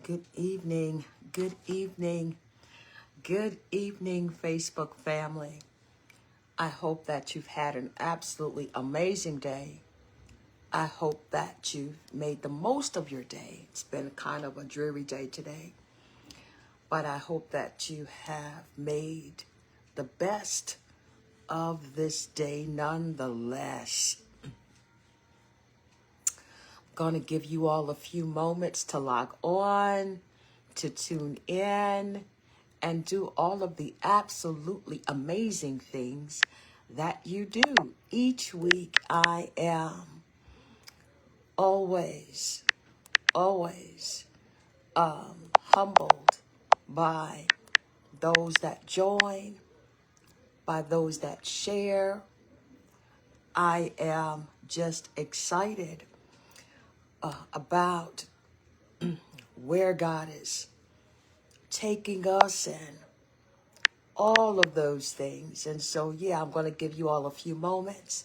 Good evening, good evening, good evening, Facebook family. I hope that you've had an absolutely amazing day. I hope that you've made the most of your day. It's been kind of a dreary day today, but I hope that you have made the best of this day nonetheless. Going to give you all a few moments to log on, to tune in, and do all of the absolutely amazing things that you do. Each week I am always humbled by those that join, by those that share. I am just excited about where God is taking us and all of those things. And so, I'm going to give you all a few moments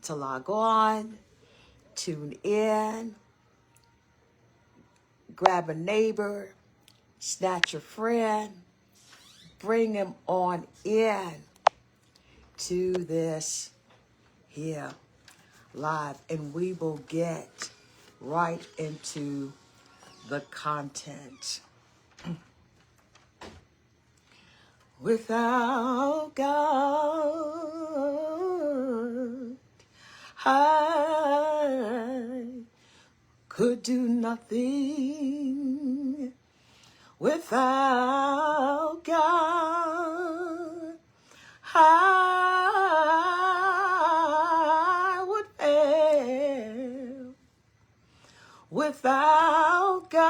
to log on, tune in, grab a neighbor, snatch a friend, bring him on in to this here live, and we will get right into the content. Without God, I could do nothing. Without God, I would fail. Without God,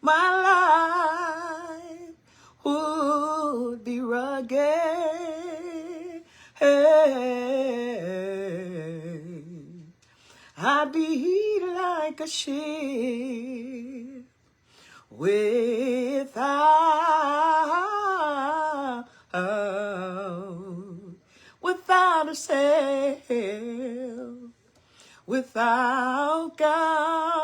my life would be rugged. I'd be like a ship without a sail. Without God,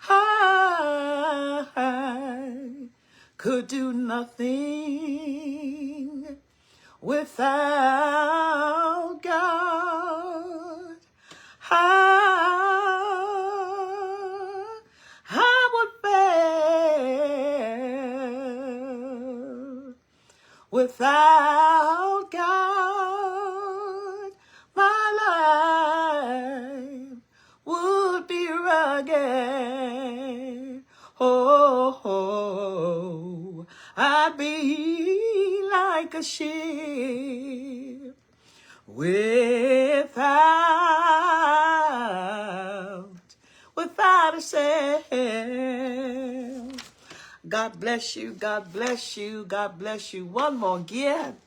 I could do nothing. Without God, I would fail. Without God, my life would be rugged. Oh, I'd be like a ship without a sail. God bless you, God bless you, God bless you. One more again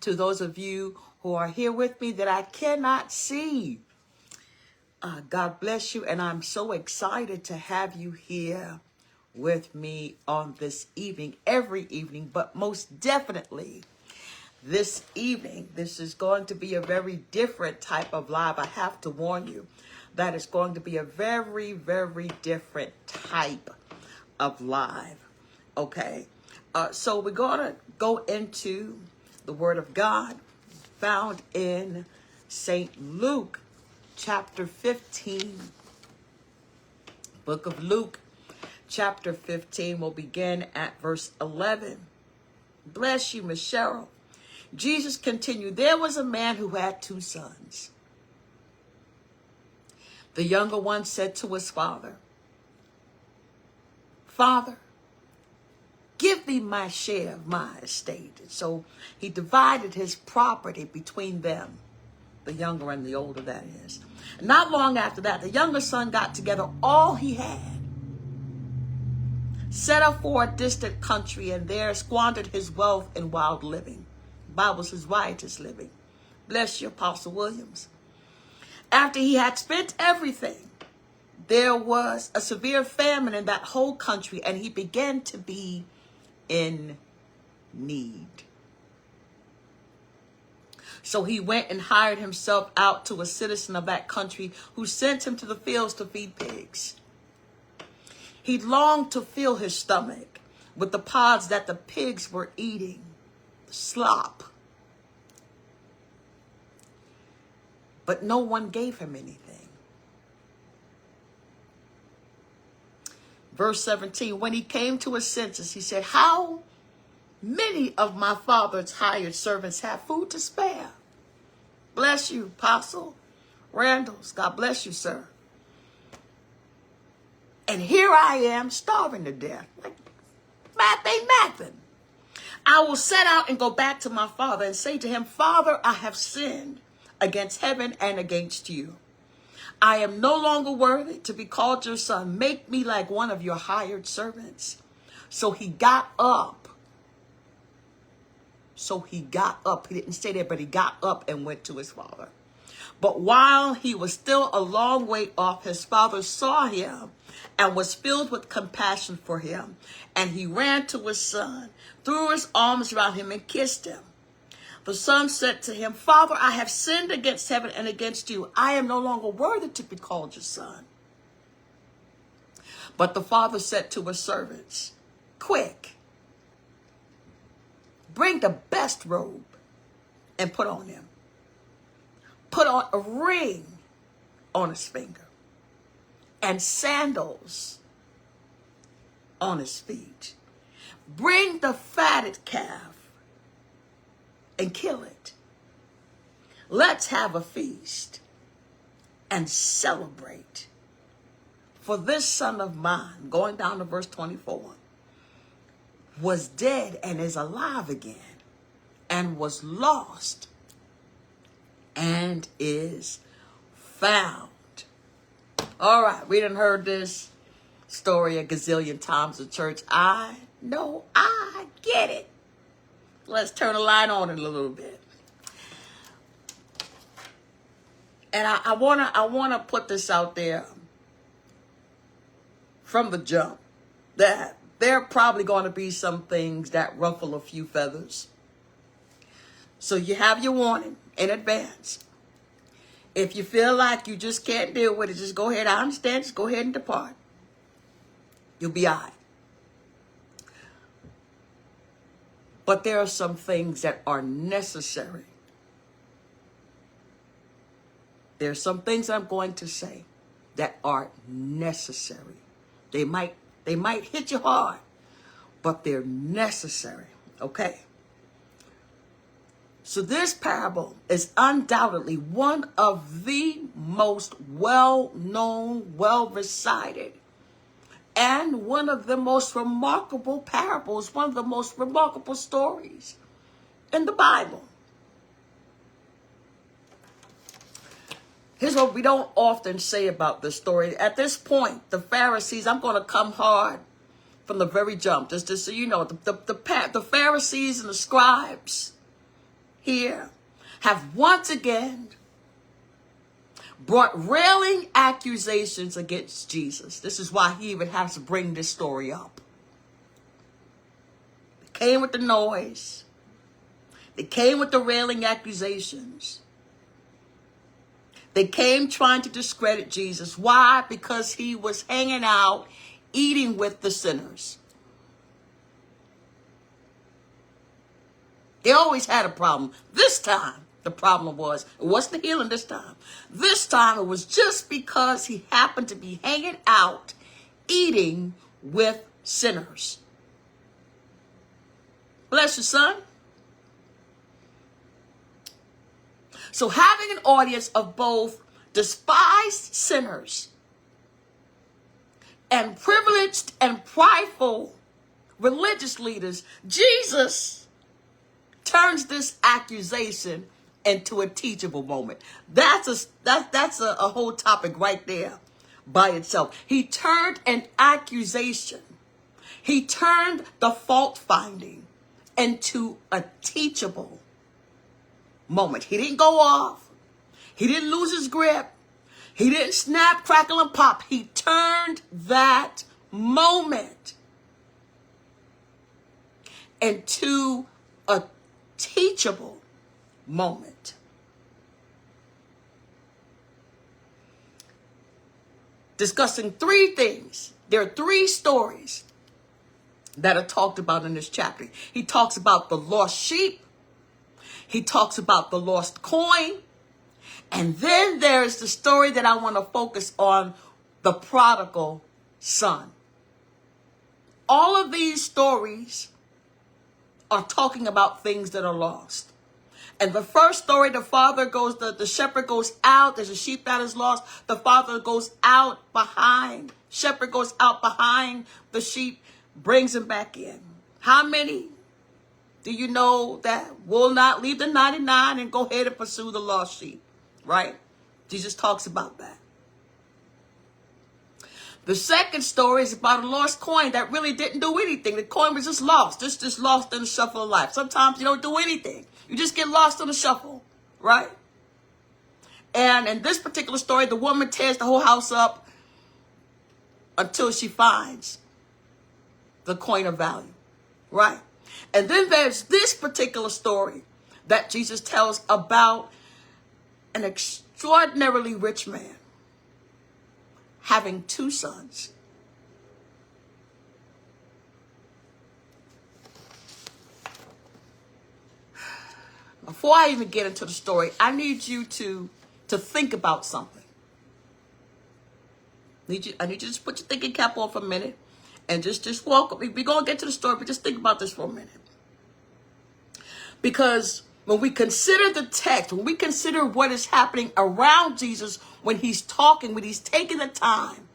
to those of you who are here with me that I cannot see. God bless you, and I'm so excited to have you here with me on this evening, every evening, but most definitely this evening. This is going to be a very different type of live. I have to warn you that it's going to be a very, very different type of live. Okay, so we're going to go into the Word of God found in St. Luke chapter 15. Book of Luke chapter 15 will begin at verse 11. Bless you, Miss Cheryl. Jesus continued, there was a man who had 2 sons. The younger one said to his father, Father, give me my share of my estate. And so he divided his property between them, the younger and the older, that is. And not long after that, the younger son got together all he had, set off for a distant country, and there squandered his wealth in wild living. The Bible says riotous living. Bless you, Apostle Williams. After he had spent everything, there was a severe famine in that whole country, and he began to be in need. So he went and hired himself out to a citizen of that country who sent him to the fields to feed pigs. He longed to fill his stomach with the pods that the pigs were eating, slop. But no one gave him anything. Verse 17, when he came to his senses, he said, how many of my father's hired servants have food to spare? Bless you, Apostle Randalls. God bless you, sir. And here I am starving to death. Like, math ain't nothing. I will set out and go back to my father and say to him, Father, I have sinned against heaven and against you. I am no longer worthy to be called your son. Make me like one of your hired servants. So he got up. He didn't stay there, but he got up and went to his father. But while he was still a long way off, his father saw him and was filled with compassion for him. And he ran to his son, threw his arms around him and kissed him. The son said to him, Father, I have sinned against heaven and against you. I am no longer worthy to be called your son. But the father said to his servants, quick, bring the best robe and put on him. Put on a ring on his finger and sandals on his feet. Bring the fatted calf and kill it. Let's have a feast and celebrate. For this son of mine, going down to verse 24, was dead and is alive again, and was lost and is found. All right, we done heard this story a gazillion times at church. I know, I get it. Let's turn the light on it a little bit. And I wanna put this out there from the jump, that there are probably going to be some things that ruffle a few feathers. So you have your warning in advance. If you feel like you just can't deal with it, just go ahead. I understand. Just go ahead and depart. You'll be all right. But there are some things that are necessary. There are some things I'm going to say that are necessary. They might hit you hard, but they're necessary, okay? So this parable is undoubtedly one of the most well-known, well-recited, and one of the most remarkable parables, one of the most remarkable stories in the Bible. Here's what we don't often say about this story. At this point, the Pharisees, I'm going to come hard from the very jump, just so you know, the Pharisees and the scribes here have once again brought railing accusations against Jesus. This is why he even has to bring this story up. They came with the noise. They came with the railing accusations. They came trying to discredit Jesus. Why? Because he was hanging out, eating with the sinners. They always had a problem. This time, the problem was, it wasn't the healing this time. This time, it was just because he happened to be hanging out, eating with sinners. Bless you, son. So having an audience of both despised sinners and privileged and prideful religious leaders, Jesus turns this accusation into a teachable moment. That's a whole topic right there by itself. He turned an accusation. He turned the fault finding into a teachable moment. He didn't go off. He didn't lose his grip. He didn't snap, crackle, and pop. He turned that moment into a teachable moment. discussing three things. There are three stories that are talked about in this chapter. He talks about the lost sheep. He talks about the lost coin. And then there's the story that I want to focus on, the prodigal son. All of these stories are talking about things that are lost. And the first story, the shepherd goes out. There's a sheep that is lost. The father goes out behind. Shepherd goes out behind the sheep, brings him back in. How many do you know that will not leave the 99 and go ahead and pursue the lost sheep? Right? Jesus talks about that. The second story is about a lost coin that really didn't do anything. The coin was just lost. Just lost in the shuffle of life. Sometimes you don't do anything. You just get lost in the shuffle. Right? And in this particular story, the woman tears the whole house up until she finds the coin of value. Right? And then there's this particular story that Jesus tells about an extraordinarily rich man having two sons. Before I even get into the story, I need you to think about something. I need you to just put your thinking cap on for a minute and just walk. We're going to get to the story, but just think about this for a minute. Because when we consider the text, when we consider what is happening around Jesus, when he's talking, when he's taking the time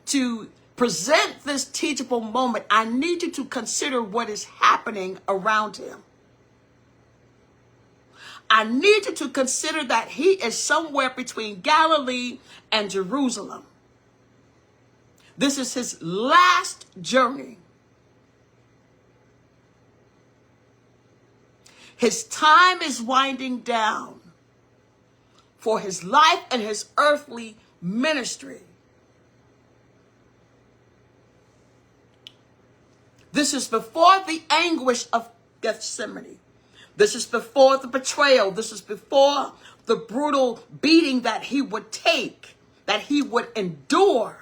to present this teachable moment, I need you to consider what is happening around him. I need you to consider that he is somewhere between Galilee and Jerusalem. This is his last journey. His time is winding down for his life and his earthly ministry. This is before the anguish of Gethsemane. This is before the betrayal. This is before the brutal beating that he would take, that he would endure.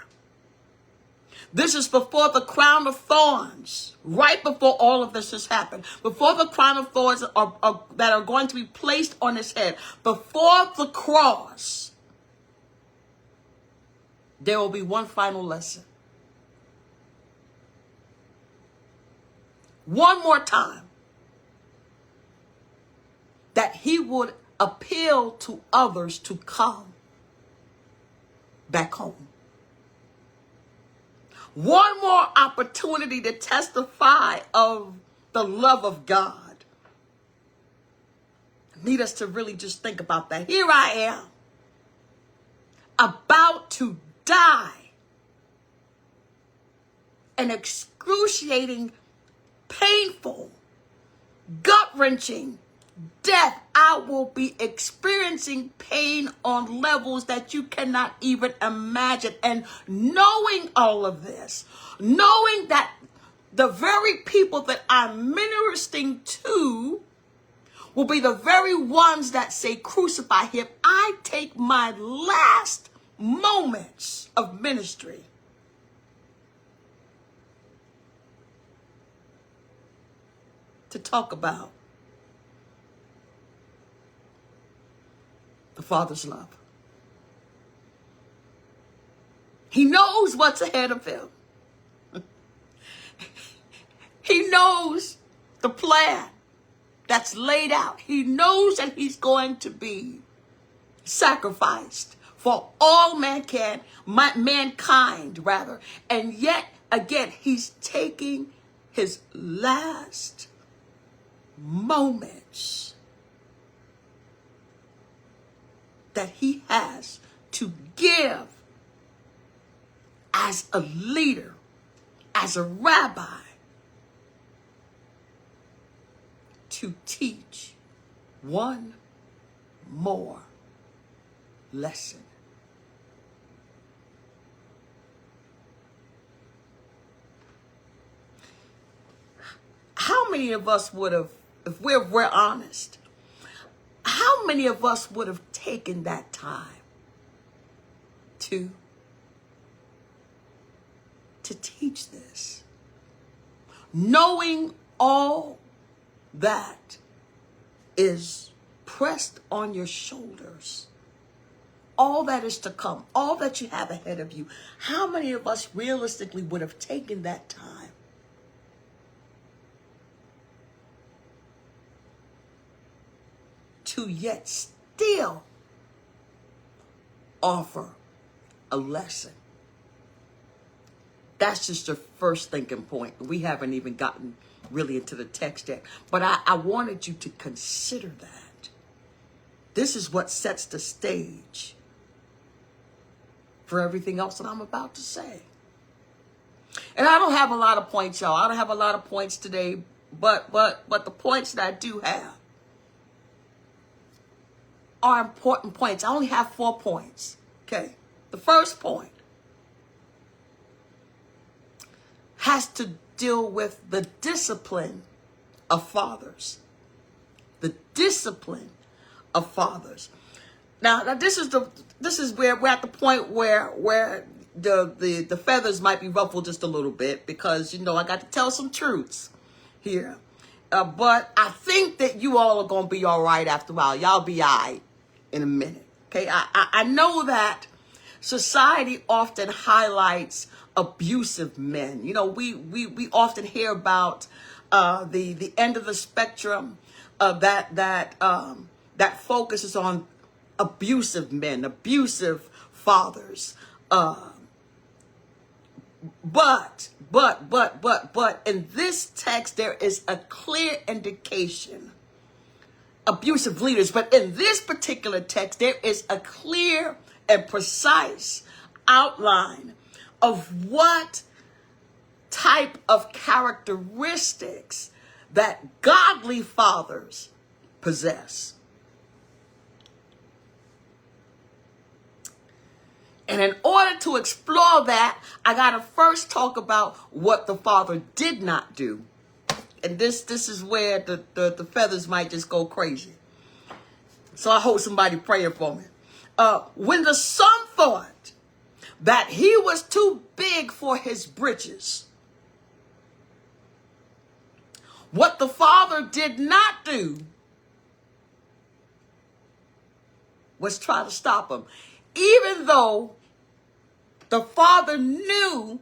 This is before the crown of thorns, right before all of this has happened, before the crown of thorns that are going to be placed on his head, before the cross, there will be one final lesson. One more time, that he would appeal to others to come back home. One more opportunity to testify of the love of God. I need us to really just think about that. Here I am, about to die an excruciating, painful, gut-wrenching death. I will be experiencing pain on levels that you cannot even imagine. And knowing all of this, knowing that the very people that I'm ministering to will be the very ones that say crucify him, I take my last moments of ministry to talk about the Father's love. He knows what's ahead of him. He knows the plan that's laid out. He knows that he's going to be sacrificed for all mankind, rather. And yet, again, he's taking his last moments that he has to give as a leader, as a rabbi, to teach one more lesson. How many of us would have, if we're honest, how many of us would have taken that time to to teach this. Knowing all that is pressed on your shoulders, all that is to come, all that you have ahead of you. How many of us realistically would have taken that time to yet still offer a lesson? That's just the first thinking point. We haven't even gotten really into the text yet. But I wanted you to consider that. This is what sets the stage for everything else that I'm about to say. And I don't have a lot of points, y'all. I don't have a lot of points today, but the points that I do have are important points. I only have 4 points. Okay. The first point has to deal with the discipline of fathers. The discipline of fathers. Now this is where we're at the point where the feathers might be ruffled just a little bit, because I got to tell some truths here. But I think that you all are going to be all right after a while. Y'all be all right in a minute. Okay. I know that society often highlights abusive men. We often hear about the end of the spectrum that focuses on abusive men, abusive fathers. But in this text there is a clear indication. Abusive leaders, but in this particular text there is a clear and precise outline of what type of characteristics that godly fathers possess. And in order to explore that, I got to first talk about what the father did not do. And this is where the feathers might just go crazy. So I hope somebody praying for me. When the son thought that he was too big for his britches, what the father did not do was try to stop him. Even though the father knew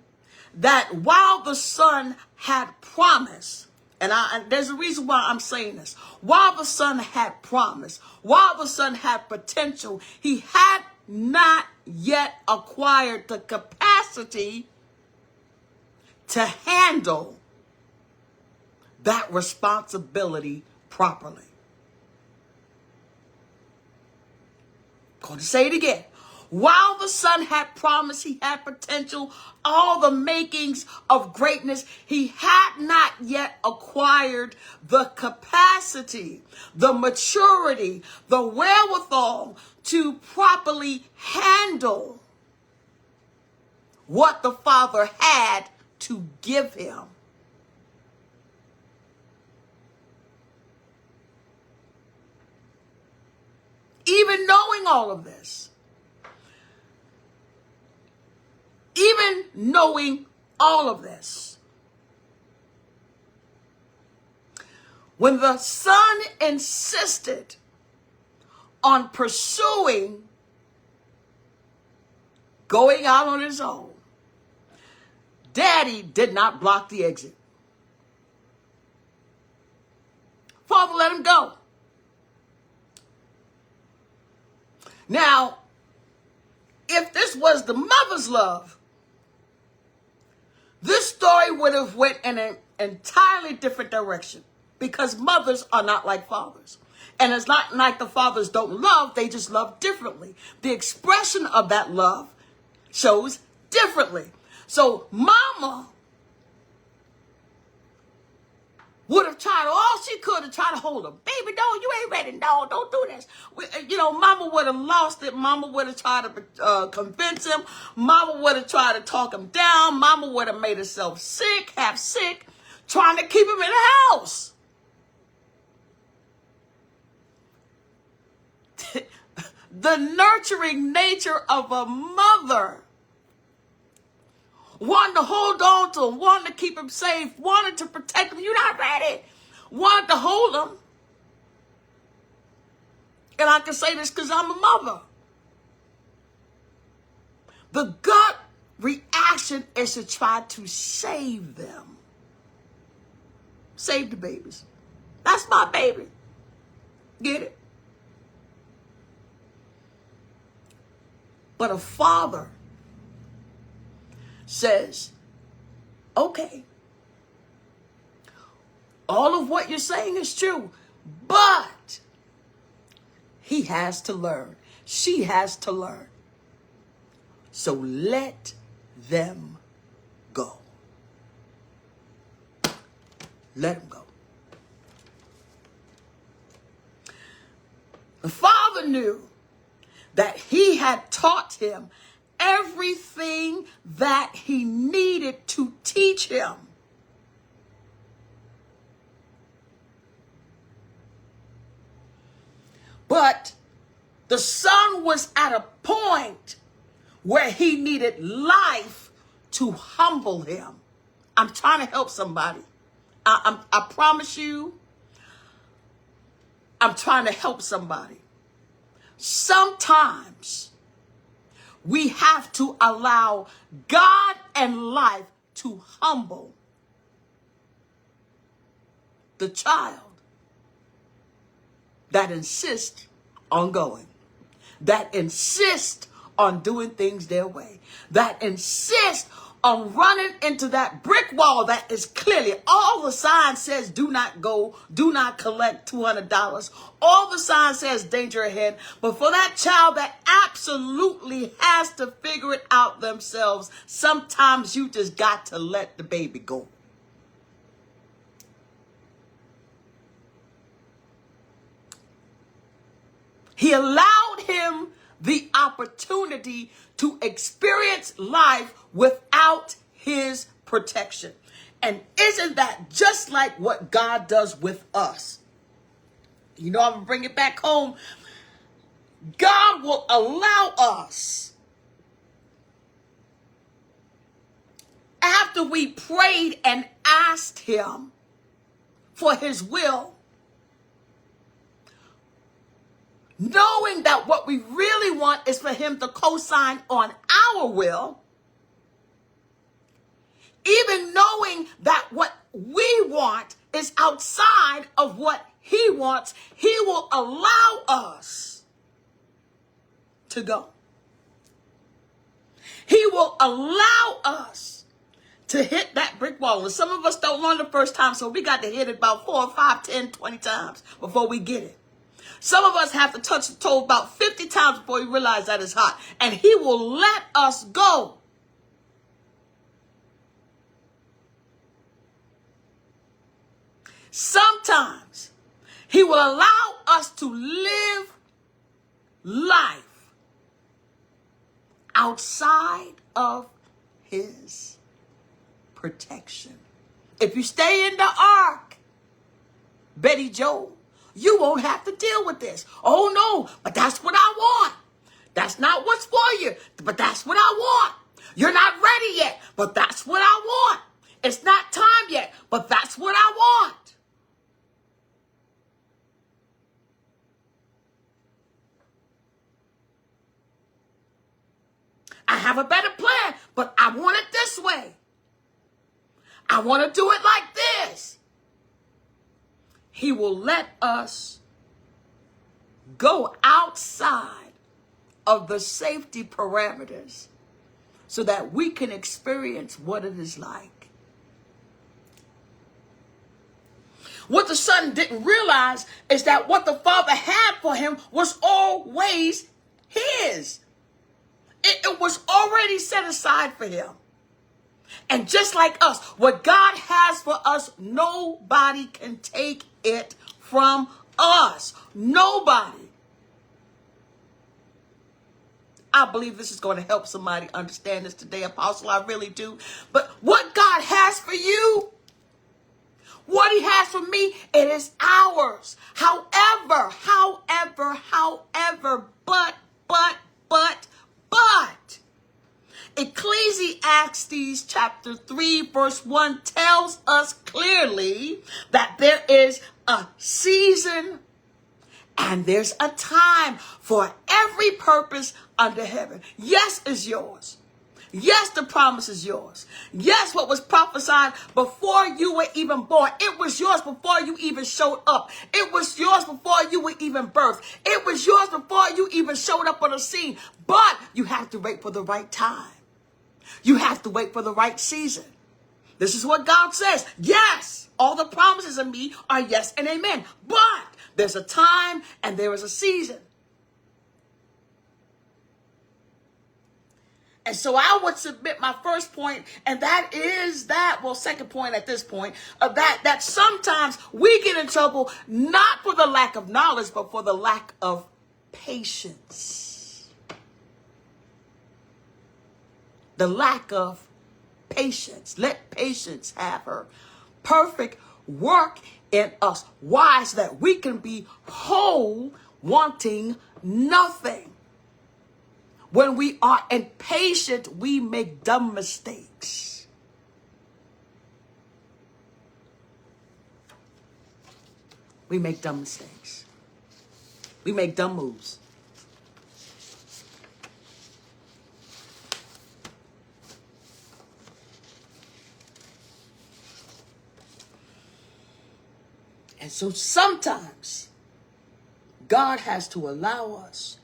that while the son had promise, and there's a reason why I'm saying this. While the son had promise, while the son had potential, he had not yet acquired the capacity to handle that responsibility properly. Going to say it again. While the son had promise, he had potential, all the makings of greatness, he had not yet acquired the capacity, the maturity, the wherewithal to properly handle what the father had to give him. Even knowing all of this, even knowing all of this, when the son insisted on pursuing going out on his own, daddy did not block the exit. Father let him go. Now, if this was the mother's love, this story would have went in an entirely different direction, because mothers are not like fathers. And it's not like the fathers don't love, they just love differently. The expression of that love shows differently. So mama would have tried all she could to try to hold him. Baby, no, you ain't ready. No, don't do this. Mama would have lost it. Mama would have tried to convince him. Mama would have tried to talk him down. Mama would have made herself sick, half sick, trying to keep him in the house. The nurturing nature of a mother wanting to hold on to him, wanting to keep him safe, wanting to protect him. You're not ready. Wanting to hold him. And I can say this because I'm a mother. The gut reaction is to try to save them. Save the babies. That's my baby. Get it? But a father says, okay, all of what you're saying is true, but he has to learn. She has to learn. So let them go. Let them go. The father knew that he had taught him everything that he needed to teach him. But the son was at a point where he needed life to humble him. I'm trying to help somebody. I promise you, I'm trying to help somebody. Sometimes we have to allow God and life to humble the child that insists on going, that insists on doing things their way, that insists on running into that brick wall that is clearly, all the sign says do not go, do not collect $200. All the sign says danger ahead. But for that child that absolutely has to figure it out themselves, sometimes you just got to let the baby go. He allowed him the opportunity to experience life without his protection. And isn't that just like what God does with us? You know, I'm going to bring it back home. God will allow us, after we prayed and asked him for his will, knowing that what we really want is for him to co-sign on our will, even knowing that what we want is outside of what he wants, he will allow us to go. He will allow us to hit that brick wall. And some of us don't learn the first time, so we got to hit it about 4, 5, 10, 20 times before we get it. Some of us have to touch the toe about 50 times before we realize that it's hot. And he will let us go. Sometimes he will allow us to live life outside of his protection. If you stay in the ark, Betty Joe, you won't have to deal with this. Oh no, but that's what I want. That's not what's for you, but that's what I want. You're not ready yet, but that's what I want. It's not time yet, but that's what I want. I have a better plan, but I want it this way. I want to do it like this. He will let us go outside of the safety parameters so that we can experience what it is like. What the son didn't realize is that what the father had for him was always his. It was already set aside for him. And just like us, what God has for us, nobody can take it from us. Nobody. I believe this is going to help somebody understand this today, Apostle. I really do. But what God has for you, what he has for me, it is ours. However, Ecclesiastes chapter 3 verse 1 tells us clearly that there is a season and there's a time for every purpose under heaven. Yes is yours. Yes, the promise is yours. Yes, what was prophesied before you were even born. It was yours before you even showed up. It was yours before you were even birthed. It was yours before you even showed up on the scene. But you have to wait for the right time. You have to wait for the right season. This is what God says. Yes, all the promises of me are yes and amen. But there's a time and there is a season. And so I would submit my first point, and that is that, well, second point at this point, that sometimes we get in trouble not for the lack of knowledge, but for the lack of patience. The lack of patience. Let patience have her perfect work in us. Why? So that we can be whole, wanting nothing. When we are impatient, we make dumb mistakes. We make dumb mistakes. We make dumb moves. And so sometimes God has to allow us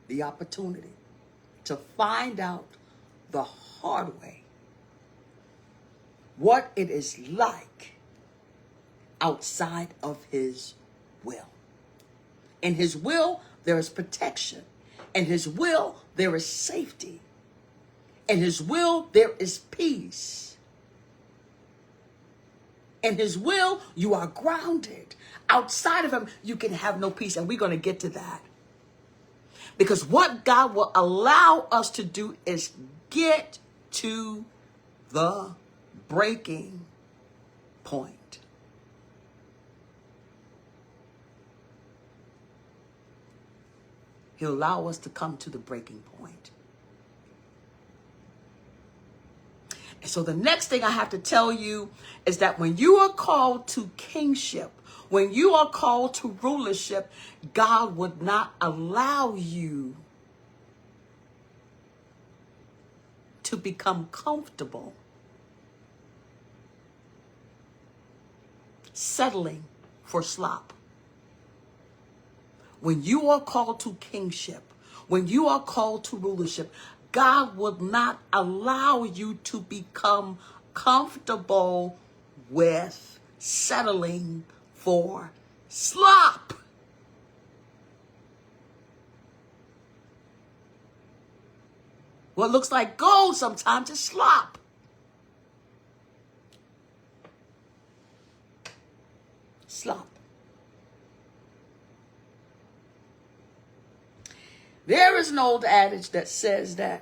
the opportunity to find out the hard way what it is like outside of his will. In his will, there is protection. In his will, there is safety. In his will, there is peace. In his will, you are grounded. Outside of him, you can have no peace. And we're going to get to that. Because what God will allow us to do is get to the breaking point. He'll allow us to come to the breaking point. And so the next thing I have to tell you is that when you are called to kingship, when you are called to rulership, God would not allow you to become comfortable settling for slop. When you are called to kingship, when you are called to rulership, God would not allow you to become comfortable with settling for slop. What looks like gold sometimes is slop. Slop. There is an old adage that says that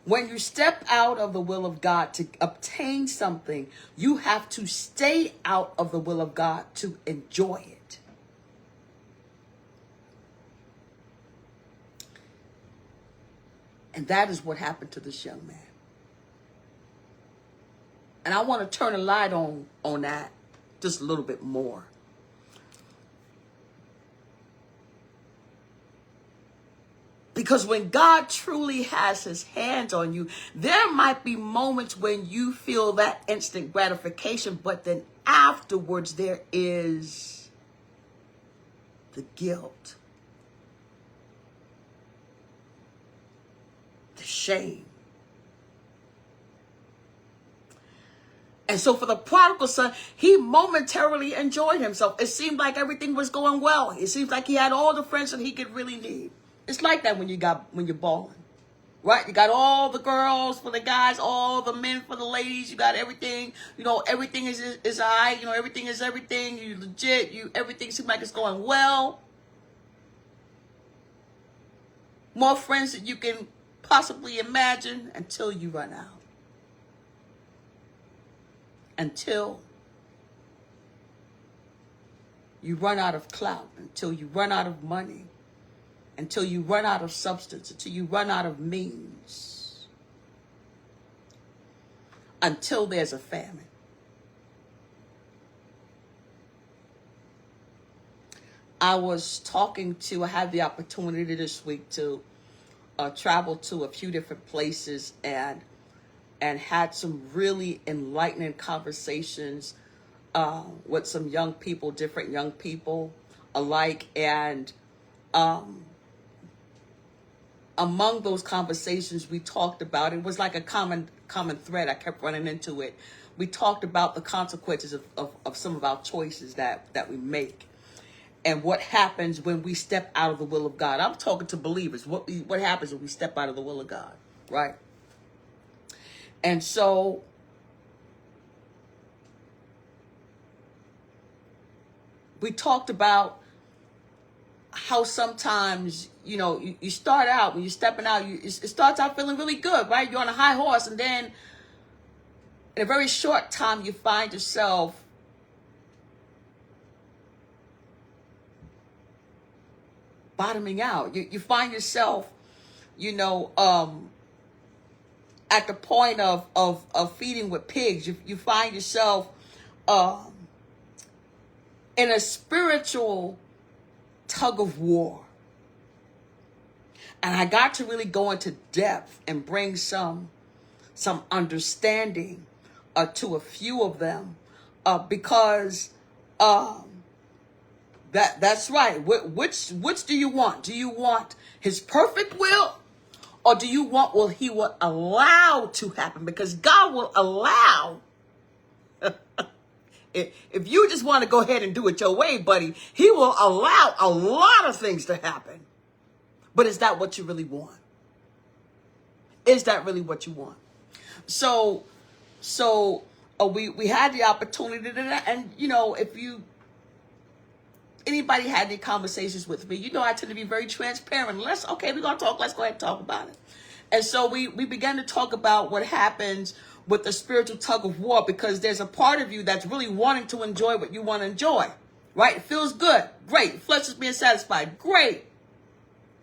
when you step out of the will of God to obtain something, you have to stay out of the will of God to enjoy it. And that is what happened to this young man. And I want to turn a light on that just a little bit more. Because when God truly has his hands on you, there might be moments when you feel that instant gratification, but then afterwards there is the guilt, the shame. And so for the prodigal son, he momentarily enjoyed himself. It seemed like everything was going well. It seems like he had all the friends that he could really need. It's like that when you're balling, right? You got all the girls for the guys, all the men for the ladies. You got everything. You know, everything is all right. You know, everything is everything. You legit. Everything seems like it's going well. More friends than you can possibly imagine until you run out. Until you run out of clout, until you run out of money, until you run out of substance, until you run out of means, until there's a famine. I had the opportunity this week to travel to a few different places and had some really enlightening conversations with some young people, different young people alike. And among those conversations, we talked about, it was like a common thread. I kept running into it. We talked about the consequences of some of our choices that we make, and what happens when we step out of the will of God. I'm talking to believers. What happens when we step out of the will of God, right? And so we talked about how sometimes, you start out, when you're stepping out, it starts out feeling really good, right? You're on a high horse, and then in a very short time, you find yourself bottoming out. You find yourself, at the point of feeding with pigs. You find yourself in a spiritual tug of war. And I got to really go into depth and bring some understanding to a few of them, because that's right. Which do you want? Do you want his perfect will, or do you want what he will allow to happen? Because God will allow. If you just want to go ahead and do it your way, buddy, he will allow a lot of things to happen. But is that what you really want? Is that really what you want? So we had the opportunity to, and if anybody had any conversations with me, I tend to be very transparent. We're going to talk. Let's go ahead and talk about it. And so we began to talk about what happens with the spiritual tug of war, because there's a part of you that's really wanting to enjoy what you want to enjoy, right? It feels good. Great. Flesh is being satisfied. Great.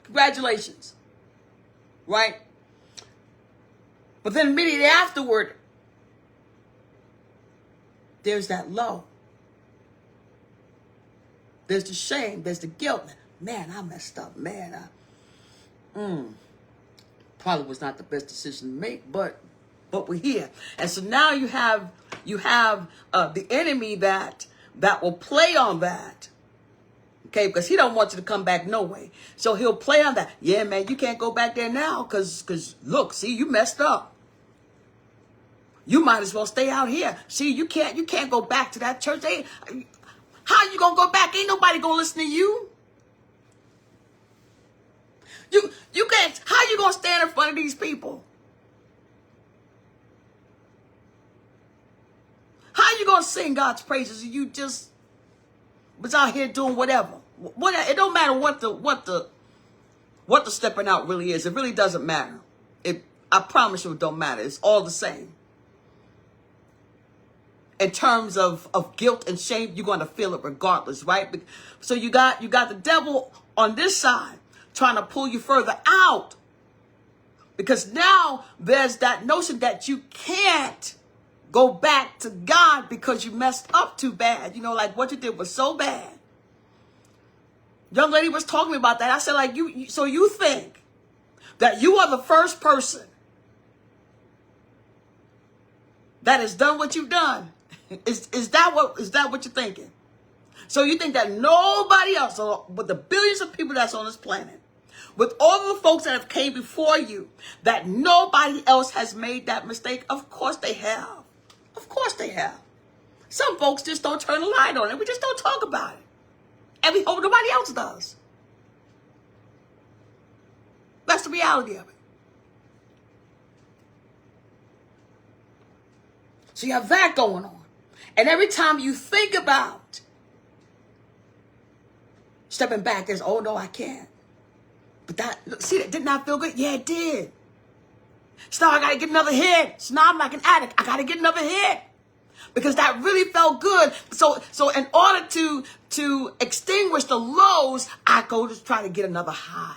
Congratulations. Right? But then immediately afterward, there's that low. There's the shame. There's the guilt. Man, I messed up. Man, probably was not the best decision to make, but we're here. And so now you have the enemy that will play on that. Okay, because he don't want you to come back no way. So he'll play on that. Yeah, man, you can't go back there now because look, see, you messed up. You might as well stay out here. See, you can't go back to that church. How you gonna go back? Ain't nobody gonna listen to you. You can't. How you gonna stand in front of these people? How you gonna sing God's praises and you just was out here doing whatever? It don't matter what the stepping out really is. It really doesn't matter. I promise you, it don't matter. It's all the same. In terms of guilt and shame, you're going to feel it regardless, right? So you got the devil on this side trying to pull you further out, because now there's that notion that you can't go back to God because you messed up too bad. Like what you did was so bad. Young lady was talking about that. I said, like, so you think that you are the first person that has done what you've done? Is that what you're thinking? So you think that nobody else, with the billions of people that's on this planet, with all the folks that have came before you, that nobody else has made that mistake? Of course they have. Of course they have. Some folks just don't turn the light on it. We just don't talk about it. And we hope nobody else does. That's the reality of it. So you have that going on. And every time you think about stepping back, there's, oh no, I can't. But that did not feel good? Yeah, it did. So now I got to get another hit. So now I'm like an addict. I got to get another hit. because that really felt good. So in order to extinguish the lows, I go to try to get another high.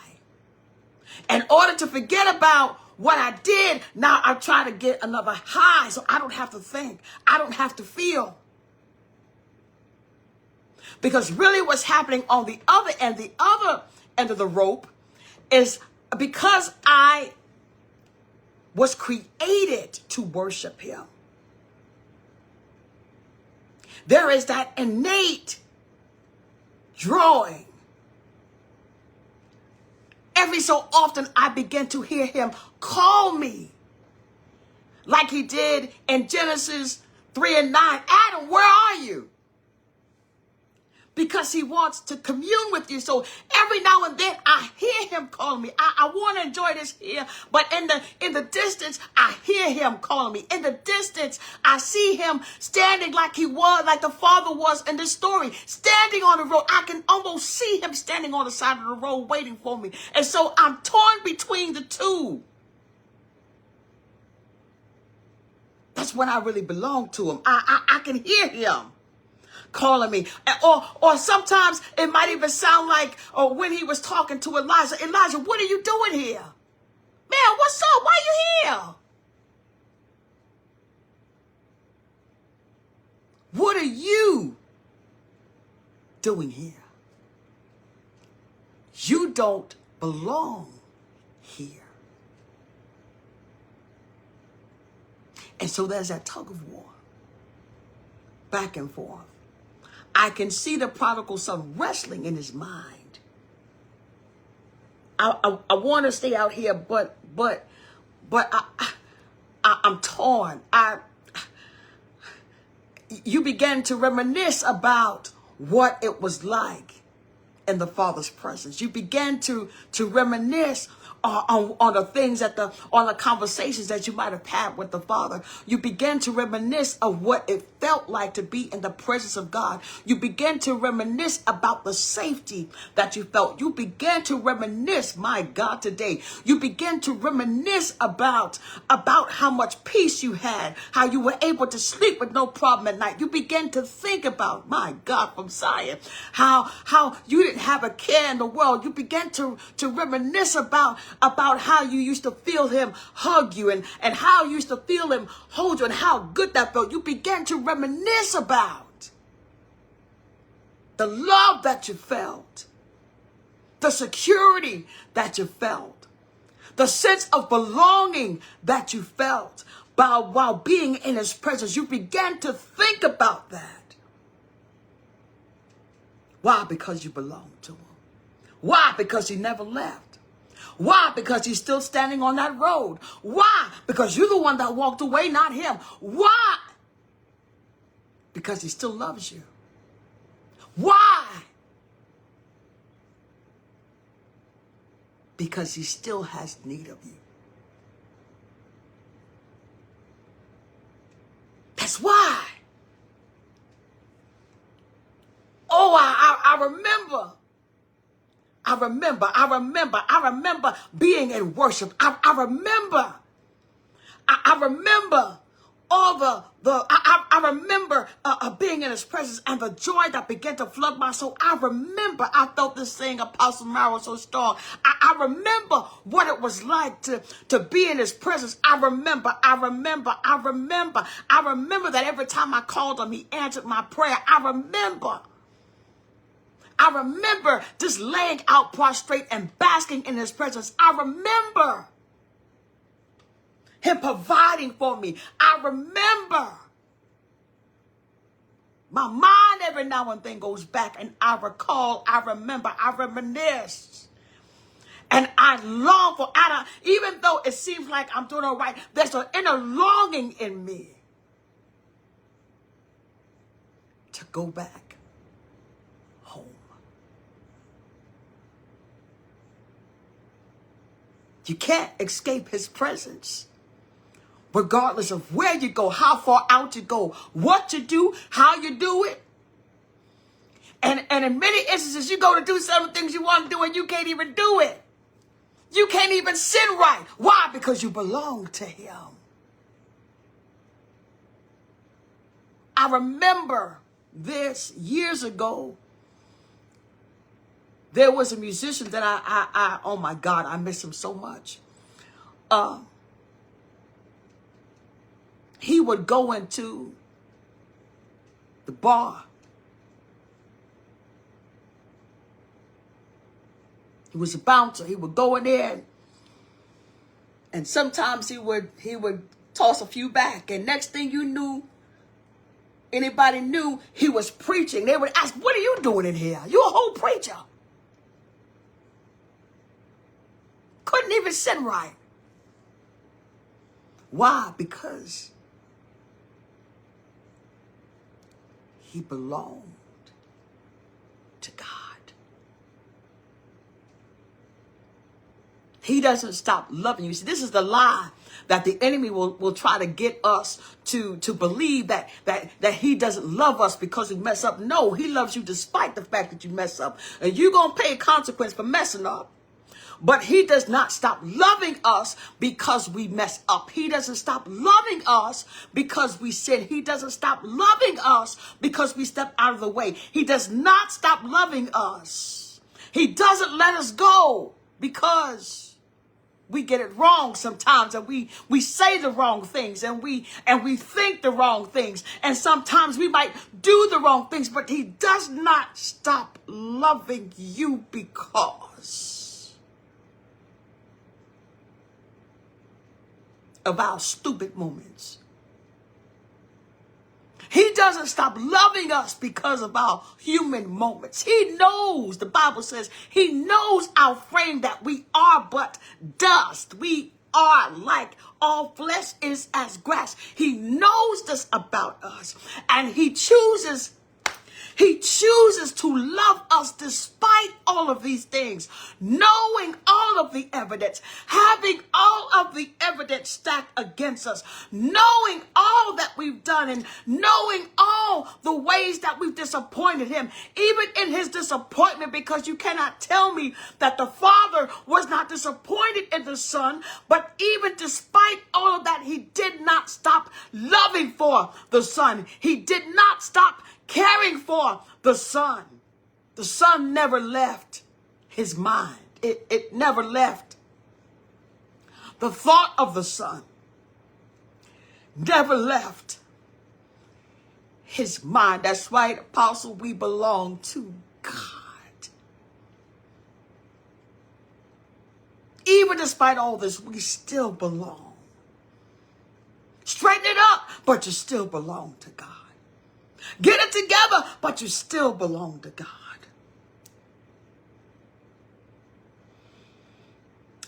In order to forget about what I did, now I try to get another high so I don't have to think. I don't have to feel. Because really what's happening on the other end of the rope is because I was created to worship him. There is that innate drawing. Every so often I begin to hear him call me. Like he did in Genesis 3 and 9. Adam, where are you? Because he wants to commune with you. So every now and then I hear him calling me. I want to enjoy this here, but in the distance, I hear him calling me. In the distance, I see him standing like he was, like the father was in this story, standing on the road. I can almost see him standing on the side of the road waiting for me. And so I'm torn between the two. That's when I really belong to him. I can hear him calling me. Or sometimes it might even sound like when he was talking to Elijah, Elijah, what are you doing here? Man, what's up? Why are you here? What are you doing here? You don't belong here. And so there's that tug of war, back and forth. I can see the prodigal son wrestling in his mind. I want to stay out here, but I'm torn. You begin to reminisce about what it was like in the Father's presence. You begin to reminisce on the things on the conversations that you might have had with the Father. You begin to reminisce of what it felt like to be in the presence of God. You begin to reminisce about the safety that you felt. You begin to reminisce, my God, today. You begin to reminisce about how much peace you had, how you were able to sleep with no problem at night. You begin to think about, my God, from Zion, how you didn't have a care in the world. You begin to reminisce about how you used to feel him hug you and how you used to feel him hold you and how good that felt. You began to reminisce about the love that you felt, the security that you felt, the sense of belonging that you felt while being in his presence. You began to think about that. Why? Because you belong to him. Why? Because he never left. Why? Because he's still standing on that road. Why? Because you're the one that walked away, not him. Why? Because he still loves you. Why? Because he still has need of you. That's why. Oh, I remember being in worship. I remember all I remember being in his presence and the joy that began to flood my soul. I felt this thing, Apostle Mara, so strong. I remember what it was like to be in his presence. I remember that every time I called him, he answered my prayer. I remember just laying out prostrate and basking in his presence. I remember him providing for me. I remember. My mind every now and then goes back and I recall, I remember, I reminisce. And I long for, even though it seems like I'm doing all right, there's an inner longing in me to go back home. You can't escape his presence. Regardless of where you go, how far out you go, what you do, how you do it. And in many instances, you go to do some things you want to do and you can't even do it. You can't even sin right. Why? Because you belong to him. I remember this years ago. There was a musician that I oh my God, I miss him so much. He would go into the bar. He was a bouncer. He would go in there, and sometimes he would toss a few back. And next thing you knew, anybody knew, he was preaching. They would ask, "What are you doing in here? You're a whole preacher." Couldn't even sit right. Why? Because he belonged to God. He doesn't stop loving you. See, this is the lie that the enemy will try to get us to believe that he doesn't love us because we mess up. No, he loves you despite the fact that you mess up. And you're going to pay a consequence for messing up. But he does not stop loving us because we mess up. He doesn't stop loving us because we sin. He doesn't stop loving us because we step out of the way. He does not stop loving us. He doesn't let us go because we get it wrong sometimes, and we say the wrong things, and we think the wrong things, and sometimes we might do the wrong things, but he does not stop loving you because of our stupid moments. He doesn't stop loving us because of our human moments. He knows, the Bible says, he knows our frame, that we are but dust. We are like all flesh is as grass. He knows this about us, and he chooses to love us despite all of these things, knowing all of the evidence, having all of the evidence stacked against us, knowing all that we've done, and knowing all the ways that we've disappointed him, even in his disappointment, because you cannot tell me that the Father was not disappointed in the Son, but even despite all of that, he did not stop loving for the Son. He did not stop caring for the Son. The Son never left his mind. It never left. The thought of the Son never left his mind. That's right, Apostle, we belong to God. Even despite all this, we still belong. Straighten it up, but you still belong to God. Get it together, but you still belong to God.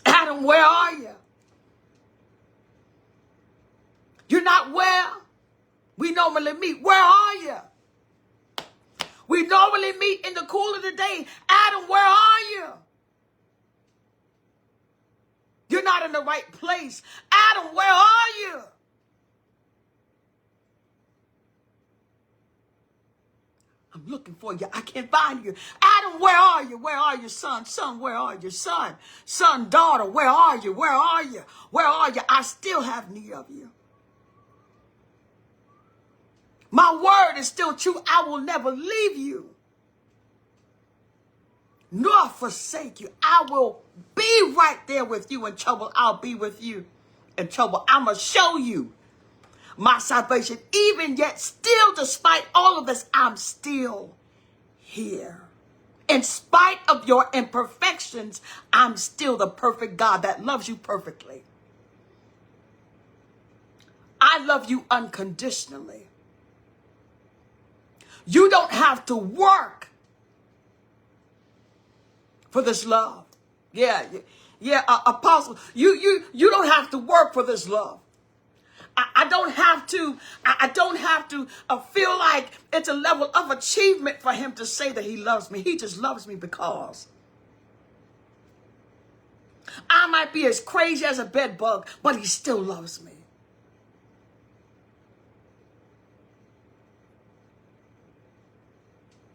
Adam, where are you? You're not where we normally meet. Where are you? We normally meet in the cool of the day. Adam, where are you? You're not in the right place. Adam, where are you? I'm looking for you. I can't find you. Adam, where are you? Where are you, son? Son, where are you? Son, son, daughter, where are you? Where are you? Where are you? I still have need of you. My word is still true. I will never leave you nor forsake you. I will be right there with you in trouble. I'll be with you in trouble. I'm going to show you my salvation. Even yet, still, despite all of this, I'm still here. In spite of your imperfections, I'm still the perfect God that loves you perfectly. I love you unconditionally. You don't have to work for this love. Yeah, Apostle, you don't have to work for this love. I don't have to feel like it's a level of achievement for him to say that he loves me. He just loves me because I might be as crazy as a bed bug, but he still loves me.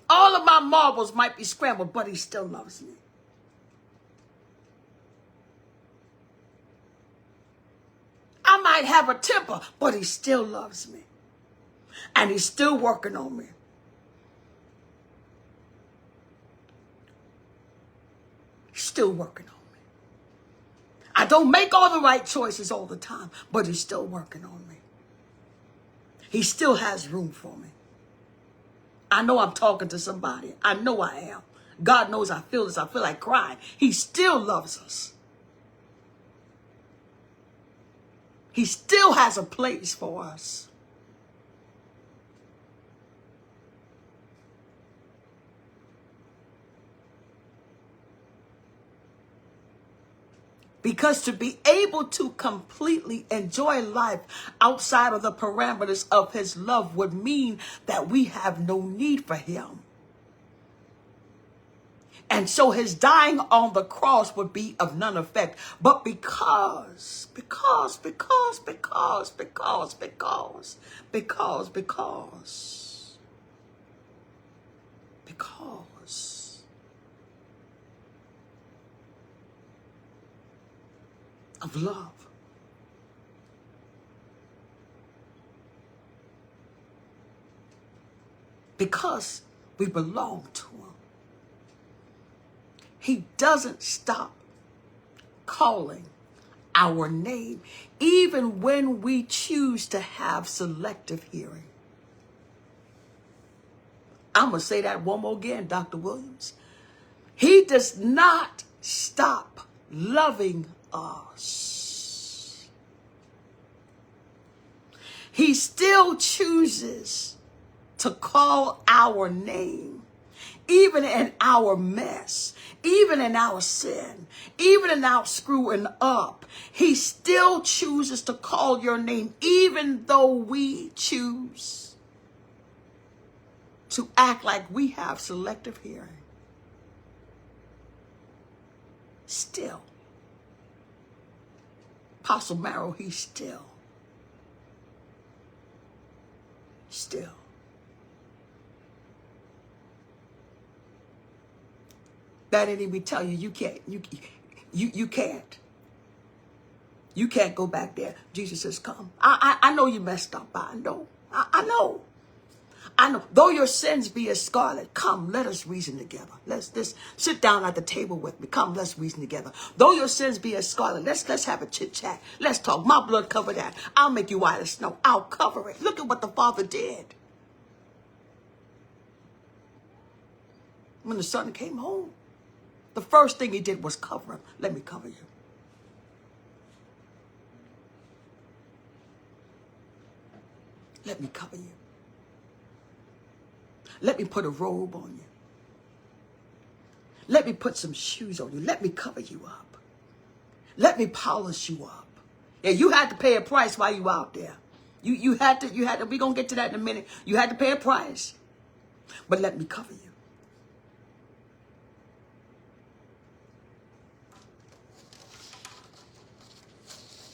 All of my marbles might be scrambled, but he still loves me. I might have a temper, but he still loves me. And he's still working on me. He's still working on me. I don't make all the right choices all the time, but he's still working on me. He still has room for me. I know I'm talking to somebody. I know I am. God knows I feel this. I feel like crying. He still loves us. He still has a place for us. Because to be able to completely enjoy life outside of the parameters of his love would mean that we have no need for him. And so his dying on the cross would be of none effect. But because, of love. Because we belong to him. He doesn't stop calling our name, even when we choose to have selective hearing. I'm going to say that one more again, Dr. Williams. He does not stop loving us. He still chooses to call our name, even in our mess, even in our sin, even in our screwing up. He still chooses to call your name, even though we choose to act like we have selective hearing. Still. Apostle Marrow, he's still. That didn't even tell you can't. You can't. You can't go back there. Jesus says, come. I know you messed up. I know. I know. Though your sins be as scarlet, come, let us reason together. Let's sit down at the table with me. Come, let's reason together. Though your sins be as scarlet, let's have a chit chat. Let's talk. My blood cover that. I'll make you white as snow. I'll cover it. Look at what the Father did. When the Son came home, the first thing he did was cover him. Let me cover you. Let me cover you. Let me put a robe on you. Let me put some shoes on you. Let me cover you up. Let me polish you up. Yeah, you had to pay a price while you out there. You had to, we're going to get to that in a minute. You had to pay a price. But let me cover you.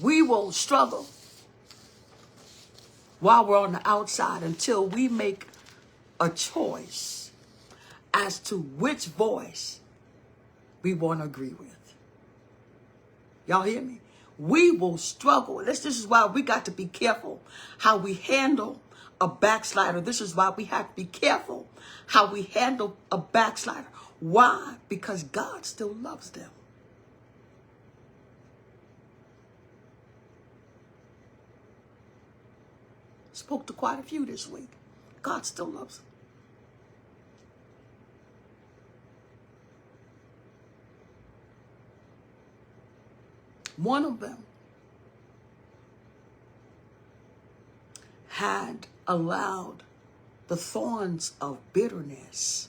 We will struggle while we're on the outside until we make a choice as to which voice we want to agree with. Y'all hear me? We will struggle. This is why we got to be careful how we handle a backslider. This is why we have to be careful how we handle a backslider. Why? Because God still loves them. Spoke to quite a few this week. God still loves them. One of them had allowed the thorns of bitterness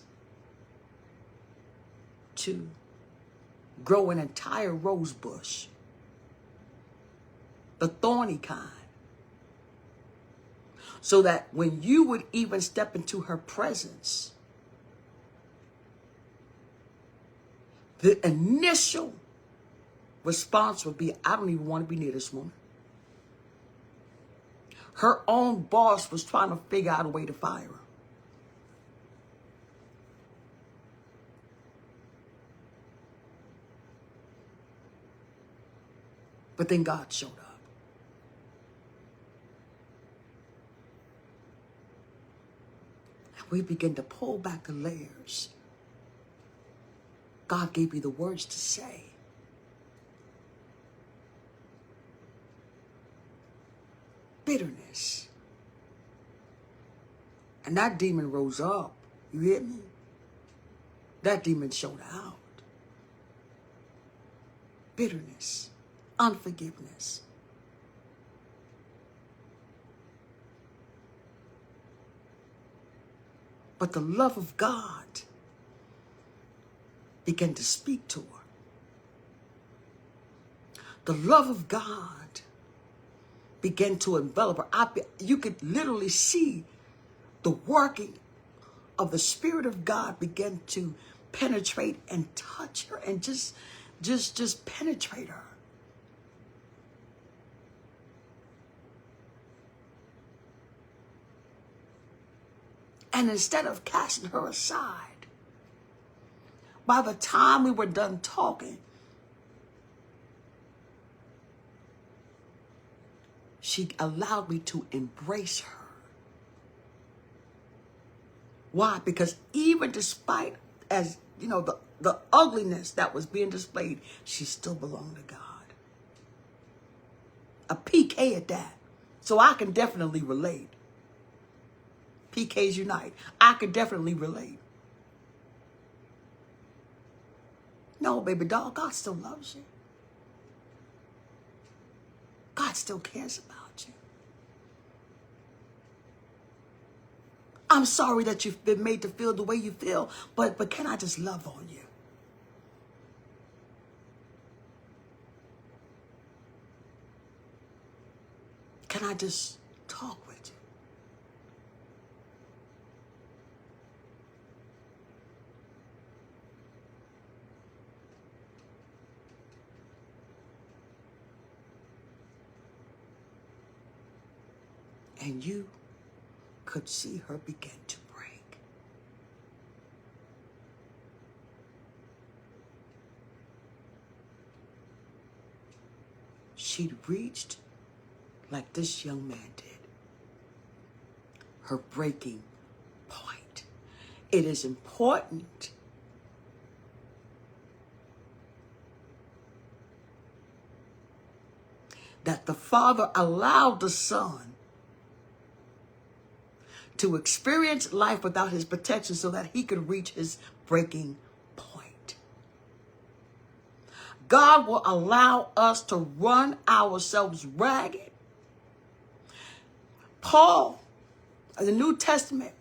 to grow an entire rose bush, the thorny kind, so that when you would even step into her presence, the initial response would be, I don't even want to be near this woman. Her own boss was trying to figure out a way to fire her. But then God showed up. we begin to pull back the layers. God gave you the words to say. Bitterness. And that demon rose up. You hear me? That demon showed out. Bitterness. Unforgiveness. But the love of God began to speak to her. The love of God began to envelop her. You could literally see the working of the Spirit of God begin to penetrate and touch her and just penetrate her. And instead of casting her aside, by the time we were done talking, she allowed me to embrace her. Why? Because even despite, as you know, the ugliness that was being displayed, she still belonged to God. A PK at that. So I can definitely relate. PKs unite. I can definitely relate. No, baby doll, God still loves you. God still cares about you. I'm sorry that you've been made to feel the way you feel, but can I just love on you? Can I just talk with you? And you could see her begin to break. She'd reached, like this young man did, her breaking point. It is important that the Father allowed the Son to experience life without his protection so that he could reach his breaking point. God will allow us to run ourselves ragged. Paul, in the New Testament,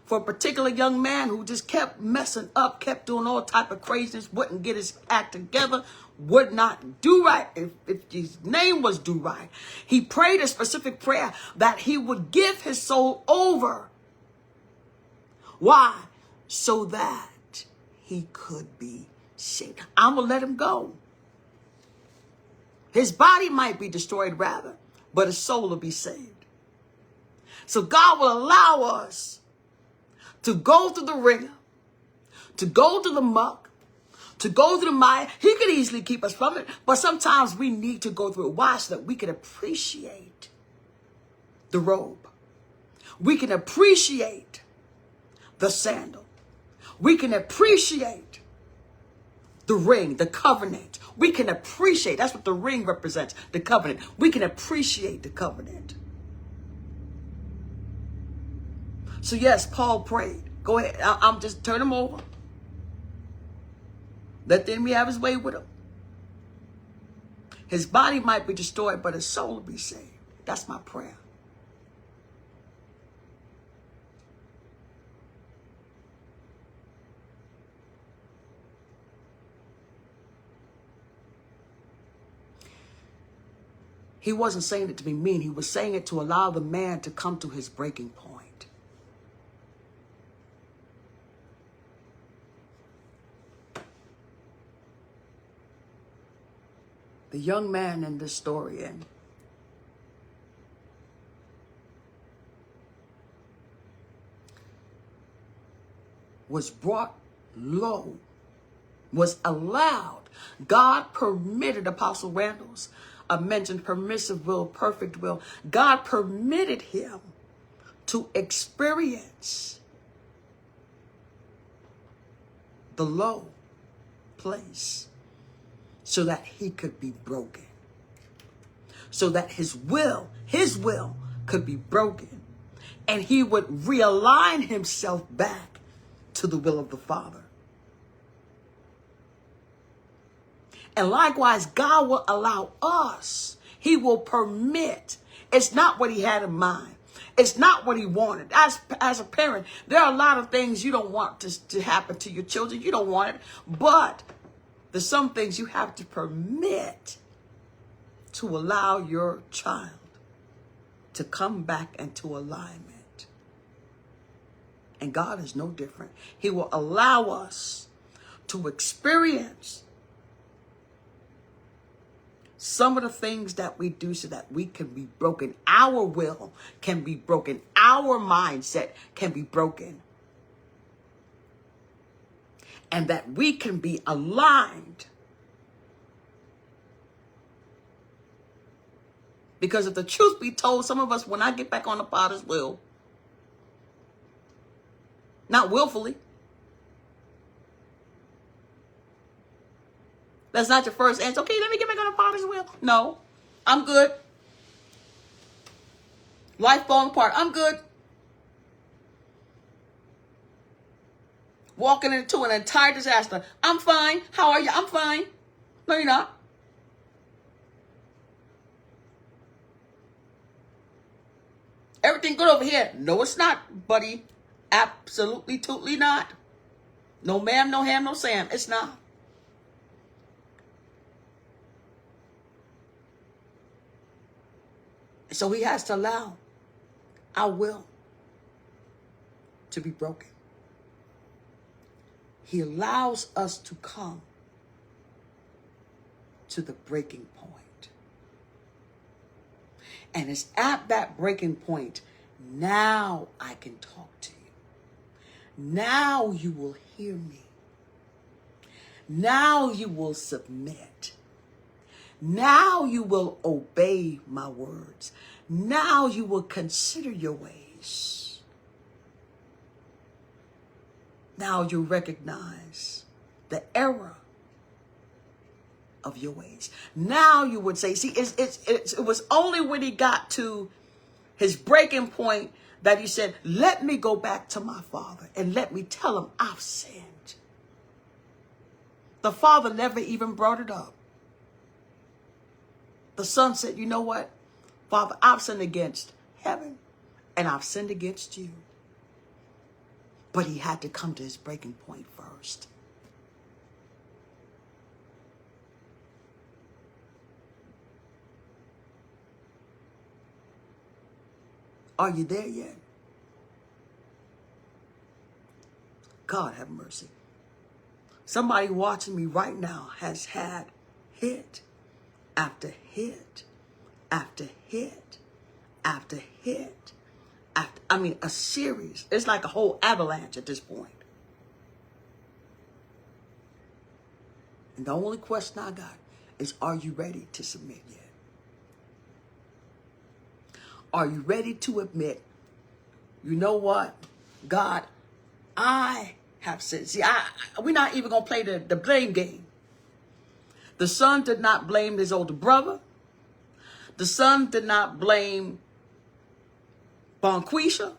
for a particular young man who just kept messing up, kept doing all type of craziness, wouldn't get his act together, would not do right. If his name was do right, he prayed a specific prayer that he would give his soul over. Why? So that he could be saved. I'm going to let him go. His body might be destroyed rather, but his soul will be saved. So God will allow us to go through the ringer, to go through the muck, to go through the mire. He could easily keep us from it, but sometimes we need to go through it. Why? So that we can appreciate the robe. We can appreciate the sandal. We can appreciate the ring, the covenant. We can appreciate, that's what the ring represents, the covenant. We can appreciate the covenant. So yes, Paul prayed. Go ahead. I'm just turn him over. Let the enemy have his way with him. His body might be destroyed, but his soul will be saved. That's my prayer. He wasn't saying it to be mean. He was saying it to allow the man to come to his breaking point. The young man in this story was brought low, was allowed. God permitted Apostle Randall's mentioned permissive will, perfect will. God permitted him to experience the low place so that he could be broken, so that his will could be broken, and he would realign himself back to the will of the Father. And likewise, God will allow us. He will permit. It's not what he had in mind. It's not what he wanted. As a parent, there are a lot of things you don't want to happen to your children. You don't want it. But there's some things you have to permit to allow your child to come back into alignment. And God is no different. He will allow us to experience some of the things that we do so that we can be broken. Our will can be broken. Our mindset can be broken. And that we can be aligned. Because if the truth be told, some of us, when I get back on the Potter's wheel, not willfully, that's not your first answer. Okay, let me get back on the Potter's wheel. No, I'm good. Life falling apart. I'm good. Walking into an entire disaster. I'm fine. How are you? I'm fine. No, you're not. Everything good over here. No, it's not, buddy. Absolutely, totally not. No ma'am, no ham, no Sam. It's not. So he has to allow our will to be broken. He allows us to come to the breaking point. And it's at that breaking point, now I can talk to you. Now you will hear me. Now you will submit. Now you will obey my words. Now you will consider your ways. Now you recognize the error of your ways. Now you would say, see, it was only when he got to his breaking point that he said, let me go back to my Father and let me tell him I've sinned. The Father never even brought it up. The Son said, you know what, Father, I've sinned against heaven and I've sinned against you. But he had to come to his breaking point first. Are you there yet? God have mercy. Somebody watching me right now has had hit after hit after hit after hit after, a series. It's like a whole avalanche at this point. And the only question I got is, are you ready to submit yet? Are you ready to admit, you know what, God, I have sinned. See, we're not even going to play the blame game. The son did not blame his older brother. The son did not blame Bonquisha.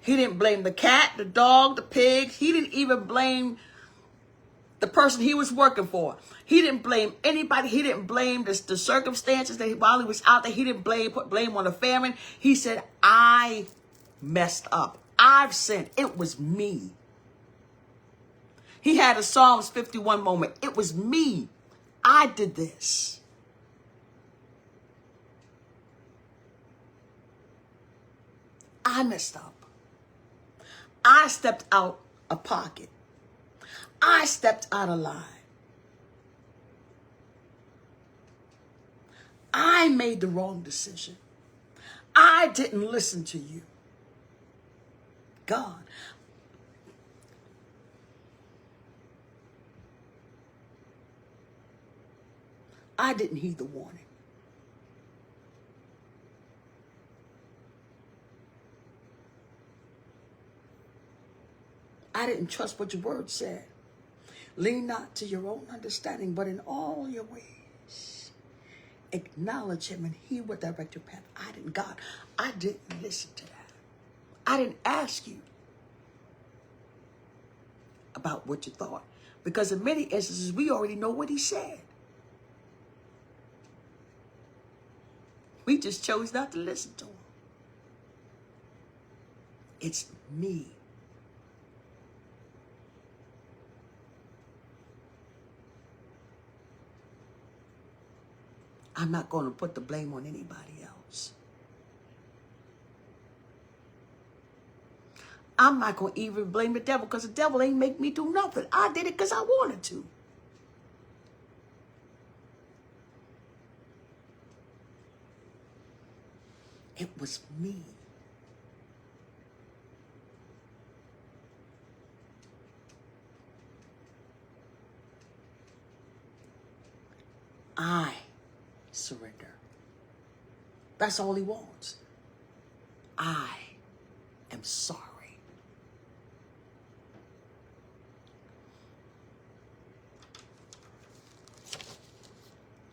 He didn't blame the cat, the dog, the pig. He didn't even blame the person he was working for. He didn't blame anybody. He didn't blame the circumstances that while he was out there. He didn't put blame on the famine. He said, I messed up. I've sinned. It was me. He had a Psalms 51 moment. It was me. I did this. I messed up. I stepped out of pocket. I stepped out of line. I made the wrong decision. I didn't listen to you. God. I didn't heed the warning. I I didn't trust what your word said. Lean not to your own understanding, but in all your ways, acknowledge him and he will direct your path. I didn't listen to that. I didn't ask you about what you thought. Because in many instances, we already know what he said. We just chose not to listen to him. It's me. I'm not going to put the blame on anybody else. I'm not going to even blame the devil because the devil ain't make me do nothing. I did it because I wanted to. It was me. I surrender. That's all he wants. I am sorry.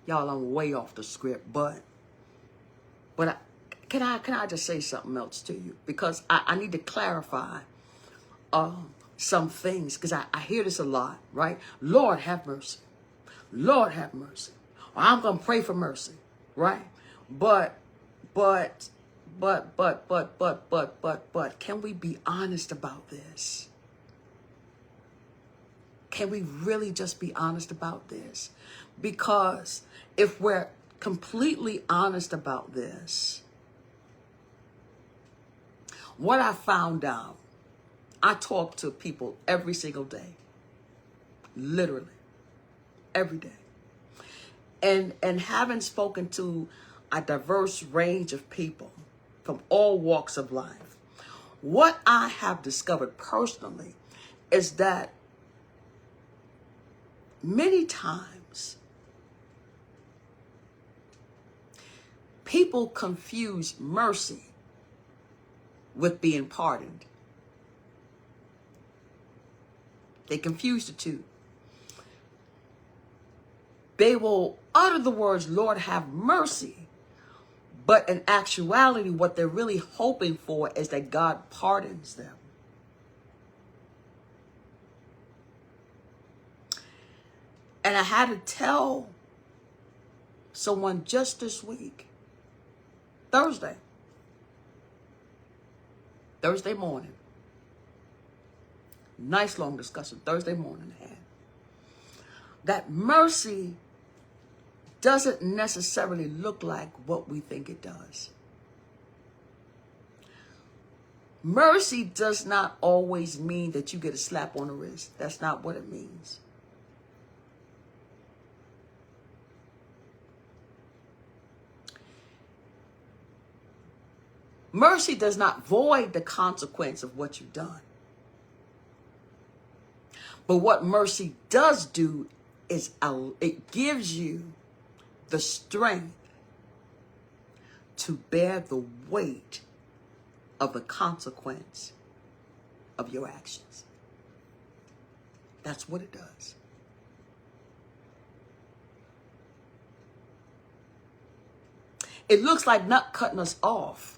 Y'all, I'm way off the script, but can I just say something else to you? Because I need to clarify some things, because I hear this a lot, right? Lord, have mercy. Lord, have mercy. Or I'm going to pray for mercy, right? But, can we be honest about this? Can we really just be honest about this? Because if we're completely honest about this, what I found out, I talk to people every single day, literally every day. And having spoken to a diverse range of people from all walks of life, what I have discovered personally is that many times people confuse mercy with being pardoned. They confuse the two. They will utter the words, Lord, have mercy. But in actuality, what they're really hoping for is that God pardons them. And I had to tell someone just this week, Thursday morning, nice long discussion, Thursday morning I had, that mercy doesn't necessarily look like what we think it does. Mercy does not always mean that you get a slap on the wrist. That's not what it means. Mercy does not void the consequence of what you've done. But what mercy does do is it gives you the strength to bear the weight of the consequence of your actions. That's what it does. It looks like not cutting us off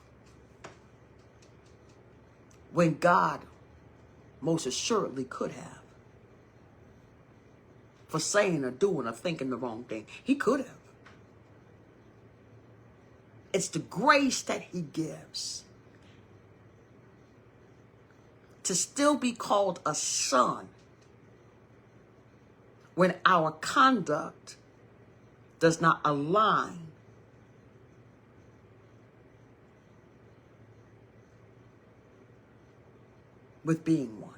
when God most assuredly could have, for saying or doing or thinking the wrong thing. He could have. It's the grace that he gives to still be called a son when our conduct does not align with being one.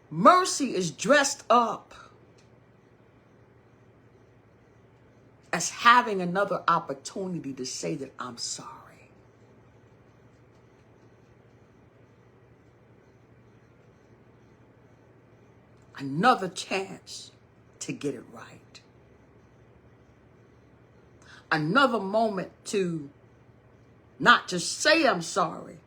Mercy is dressed up as having another opportunity to say that I'm sorry. Another chance to get it right. another moment to not just say I'm sorry,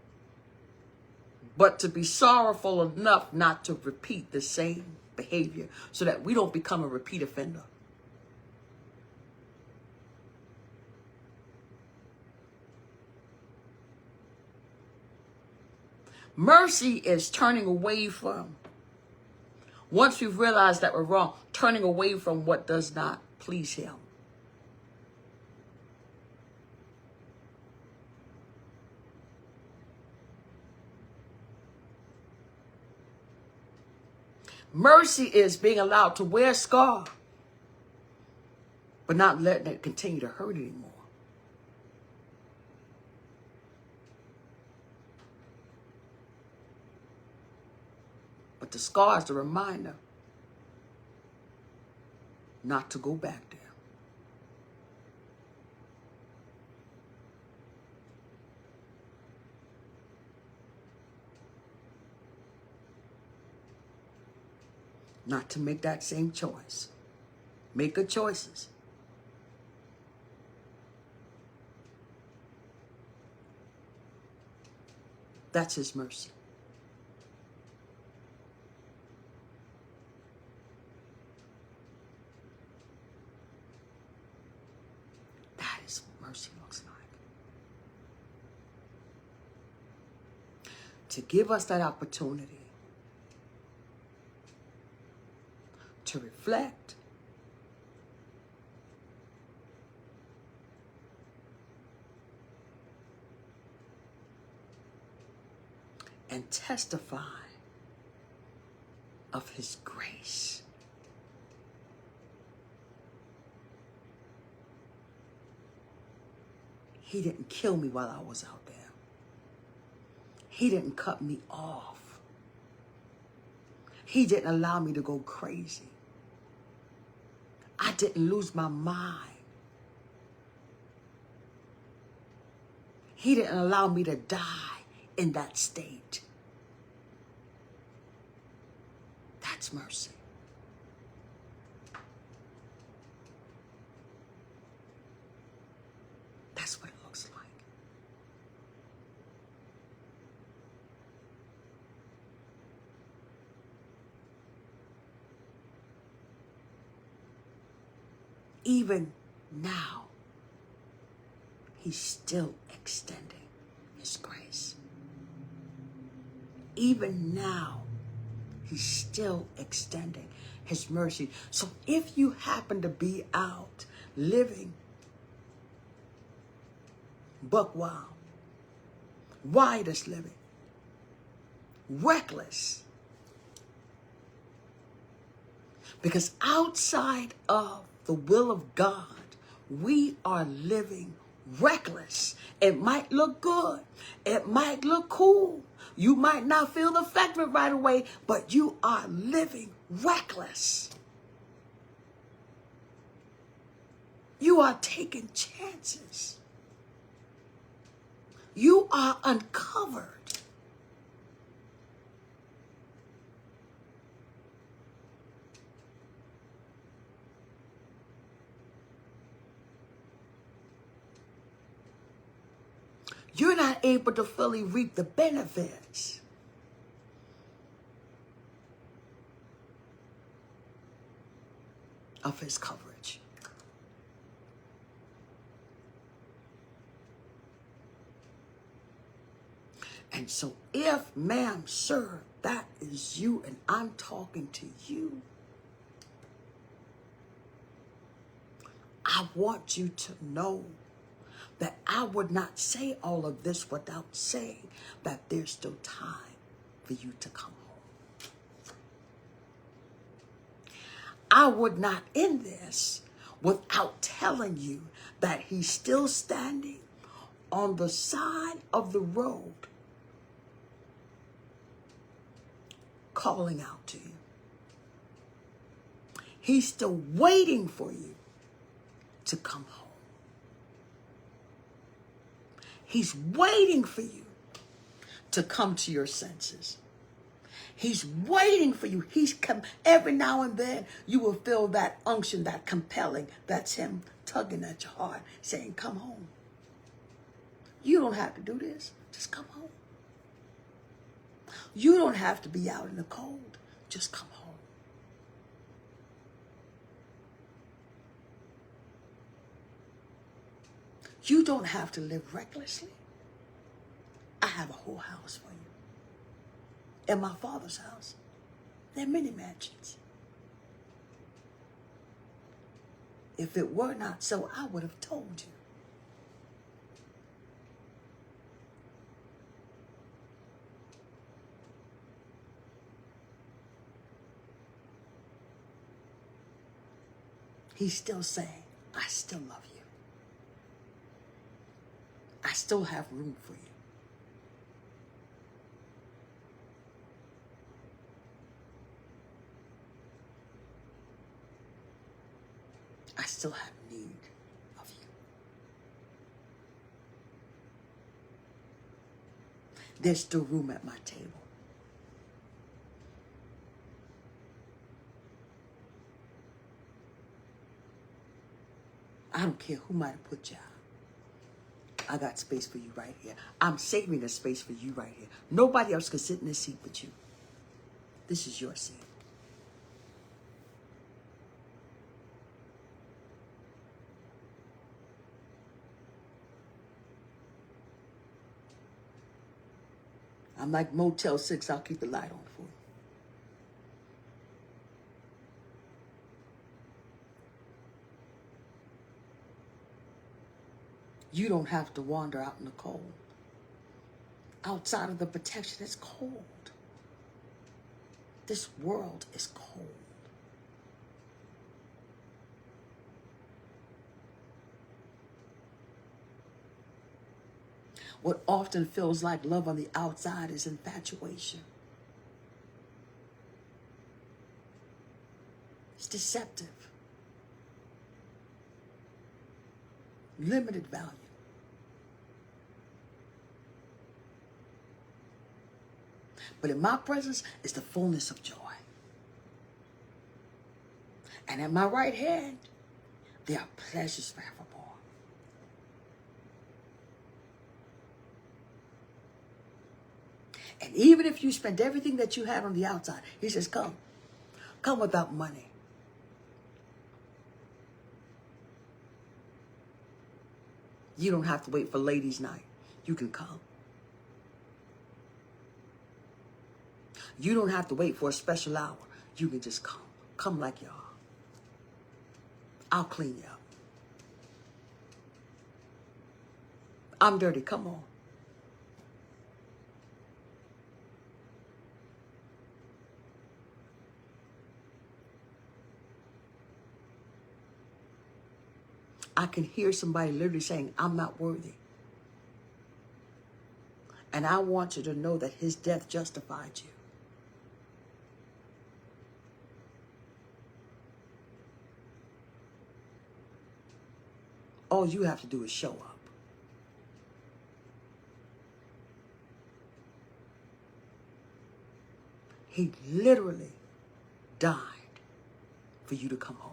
but to be sorrowful enough not to repeat the same behavior so that we don't become a repeat offender. Mercy is turning away from, once we've realized that we're wrong, turning away from what does not please him. Mercy is being allowed to wear a scar, but not letting it continue to hurt anymore. But the scar is a reminder not to go back there. Not to make that same choice. Make good choices. That's his mercy. That is what mercy looks like. To give us that opportunity to reflect, and testify of his grace. He didn't kill me while I was out there. He didn't cut me off. He didn't allow me to go crazy. I didn't lose my mind. He didn't allow me to die in that state. That's mercy. That's what it looks like. Even now, he's still extending his grace. Even now, he's still extending his mercy. So if you happen to be out living buck wild, wildest living, reckless, because outside of the will of God, we are living reckless. It might look good. It might look cool. You might not feel the effect of it right away, but you are living reckless. You are taking chances. You are uncovered. You're not able to fully reap the benefits of his coverage. And so if, ma'am, sir, that is you and I'm talking to you, I want you to know that I would not say all of this without saying that there's still time for you to come home. I would not end this without telling you that he's still standing on the side of the road, calling out to you. He's still waiting for you to come home. He's waiting for you to come to your senses. He's waiting for you. Every now and then you will feel that unction, that compelling. That's him tugging at your heart, saying, come home. You don't have to do this. Just come home. You don't have to be out in the cold. Just come home. You don't have to live recklessly. I have a whole house for you. In my Father's house, there are many mansions. If it were not so, I would have told you. He's still saying, I still love you. I still have room for you. I still have need of you. There's still room at my table. I don't care who might have put you out. I got space for you right here. I'm saving a space for you right here. Nobody else can sit in this seat but you. This is your seat. I'm like Motel 6. I'll keep the light on for you. You don't have to wander out in the cold. Outside of the protection, it's cold. This world is cold. What often feels like love on the outside is infatuation. It's deceptive. Limited value. But in my presence is the fullness of joy. And at my right hand, there are pleasures forevermore. And even if you spend everything that you had on the outside, he says, come. Come without money. You don't have to wait for ladies' night. You can come. You don't have to wait for a special hour. You can just come. Come like you are. I'll clean you up. I'm dirty. Come on. I can hear somebody literally saying, I'm not worthy. And I want you to know that his death justified you. All you have to do is show up. He literally died for you to come home.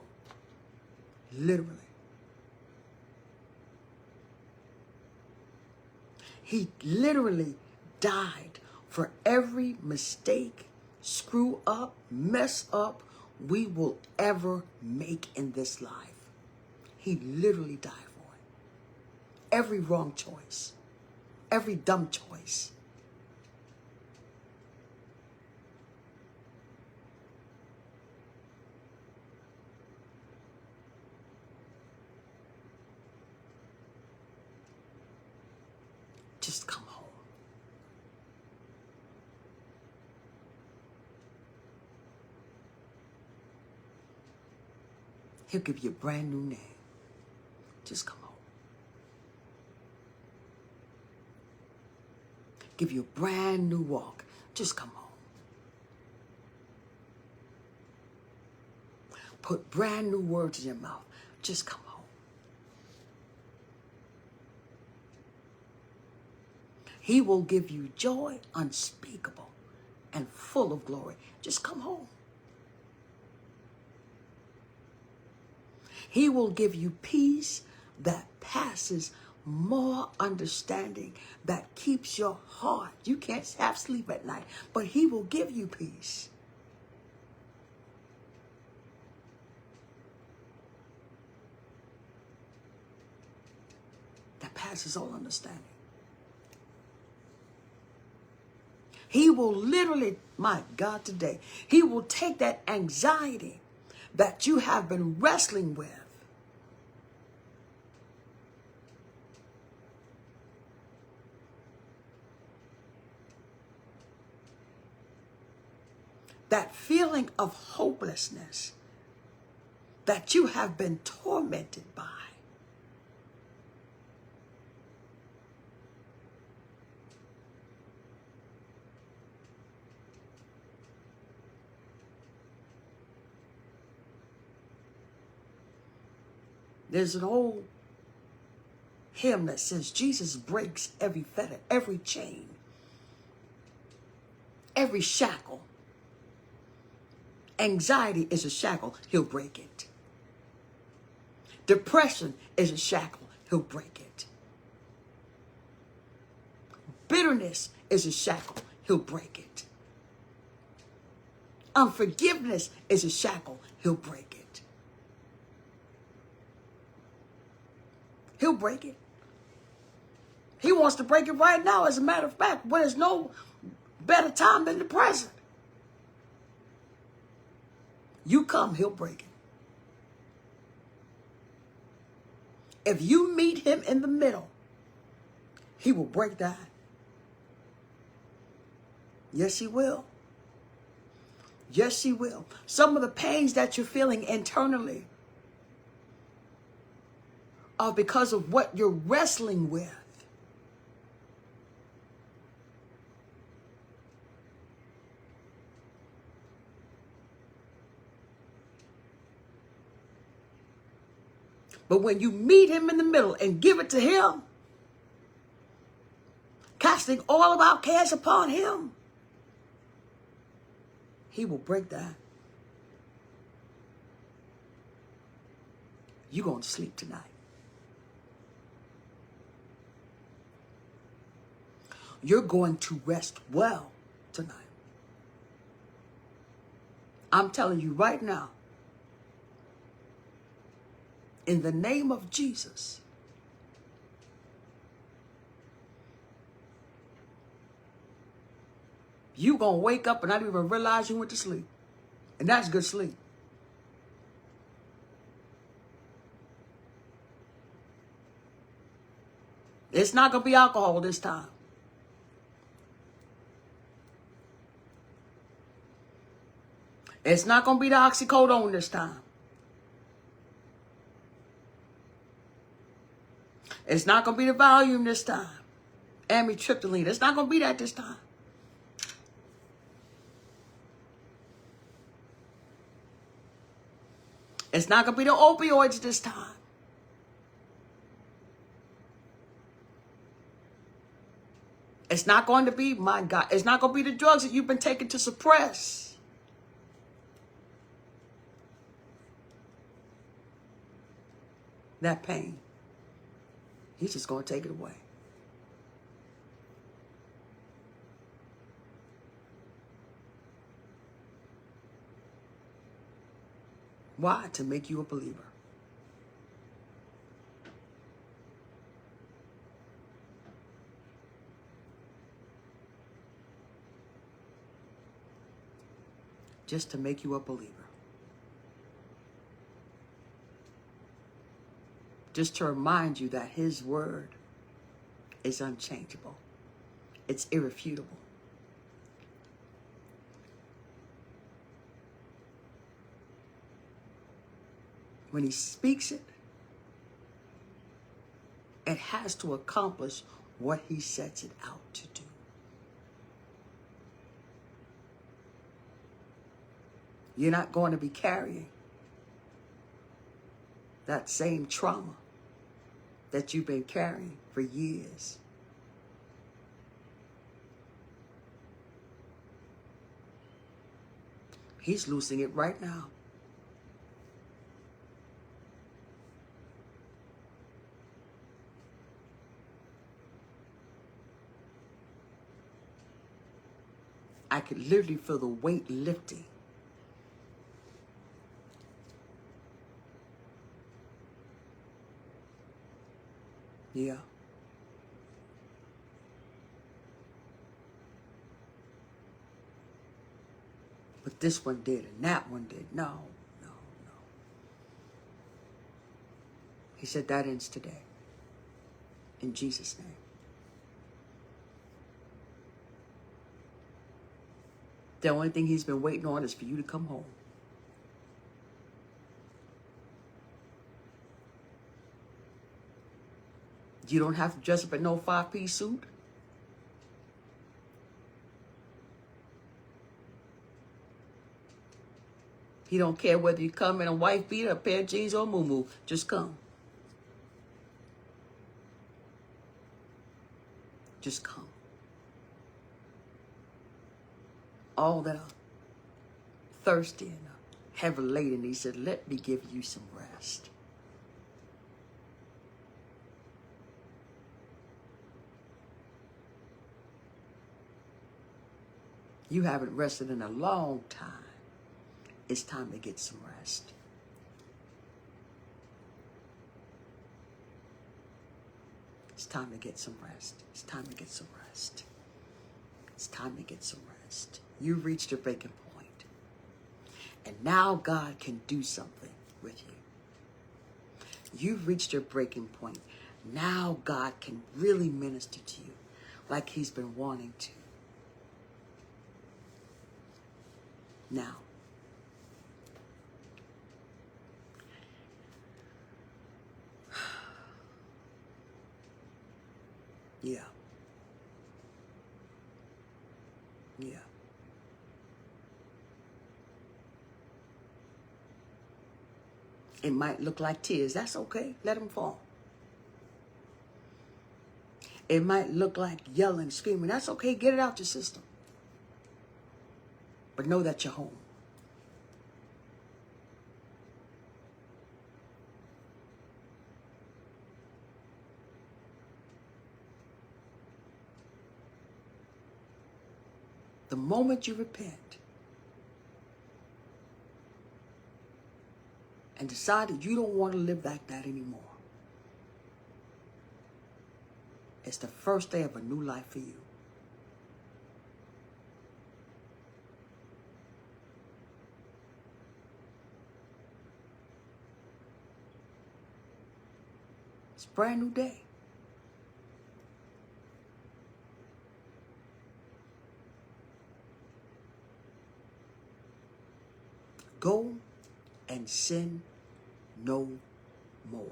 Literally. He literally died for every mistake, screw up, mess up we will ever make in this life. He literally died for it. Every wrong choice, every dumb choice. Just come home. He'll give you a brand new name. Just come home. Give you a brand new walk. Just come home. Put brand new words in your mouth. Just come home. He will give you joy unspeakable and full of glory. Just come home. He will give you peace that passes more understanding, that keeps your heart. You can't have sleep at night, but he will give you peace. That passes all understanding. He will literally, my God, today, he will take that anxiety that you have been wrestling with, that feeling of hopelessness that you have been tormented by. There's an old hymn that says Jesus breaks every fetter, every chain, every shackle. Anxiety is a shackle, he'll break it. Depression is a shackle, he'll break it. Bitterness is a shackle, he'll break it. Unforgiveness is a shackle, he'll break it. He'll break it. He wants to break it right now, as a matter of fact, but there's no better time than the present. You come, he'll break it. If you meet him in the middle, he will break that. Yes, he will. Yes, he will. Some of the pains that you're feeling internally are because of what you're wrestling with. But when you meet him in the middle and give it to him, casting all of our cares upon him, he will break that. You're going to sleep tonight. You're going to rest well tonight. I'm telling you right now, in the name of Jesus, you're going to wake up and not even realize you went to sleep. And that's good sleep. It's not going to be alcohol this time. It's not going to be the oxycodone this time. It's not going to be the Valium this time. Amitriptyline. It's not going to be that this time. It's not going to be the opioids this time. It's not going to be, my God, it's not going to be the drugs that you've been taking to suppress that pain. He's just going to take it away. Why? To make you a believer. Just to make you a believer. Just to remind you that his word is unchangeable. It's irrefutable. When he speaks it, it has to accomplish what he sets it out to do. You're not going to be carrying that same trauma that you've been carrying for years. He's losing it right now. I could literally feel the weight lifting. Yeah. But this one did and that one did. No, no, no. He said that ends today. In Jesus' name. The only thing he's been waiting on is for you to come home. You don't have to dress up in no 5-piece suit. He don't care whether you come in a white beater, a pair of jeans, or a muumuu. Just come. Just come. All that are thirsty and heavy laden, he said, let me give you some rest. You haven't rested in a long time. It's time to get some rest. It's time to get some rest. It's time to get some rest. It's time to get some rest. You reached your breaking point. And now God can do something with you. You've reached your breaking point. Now God can really minister to you like he's been wanting to. Now, yeah. Yeah. It might look like tears. That's okay. Let them fall. It might look like yelling, screaming. That's okay. Get it out your system. But know that you're home. The moment you repent and decide that you don't want to live like that anymore, it's the first day of a new life for you. It's a brand new day. Go and sin no more.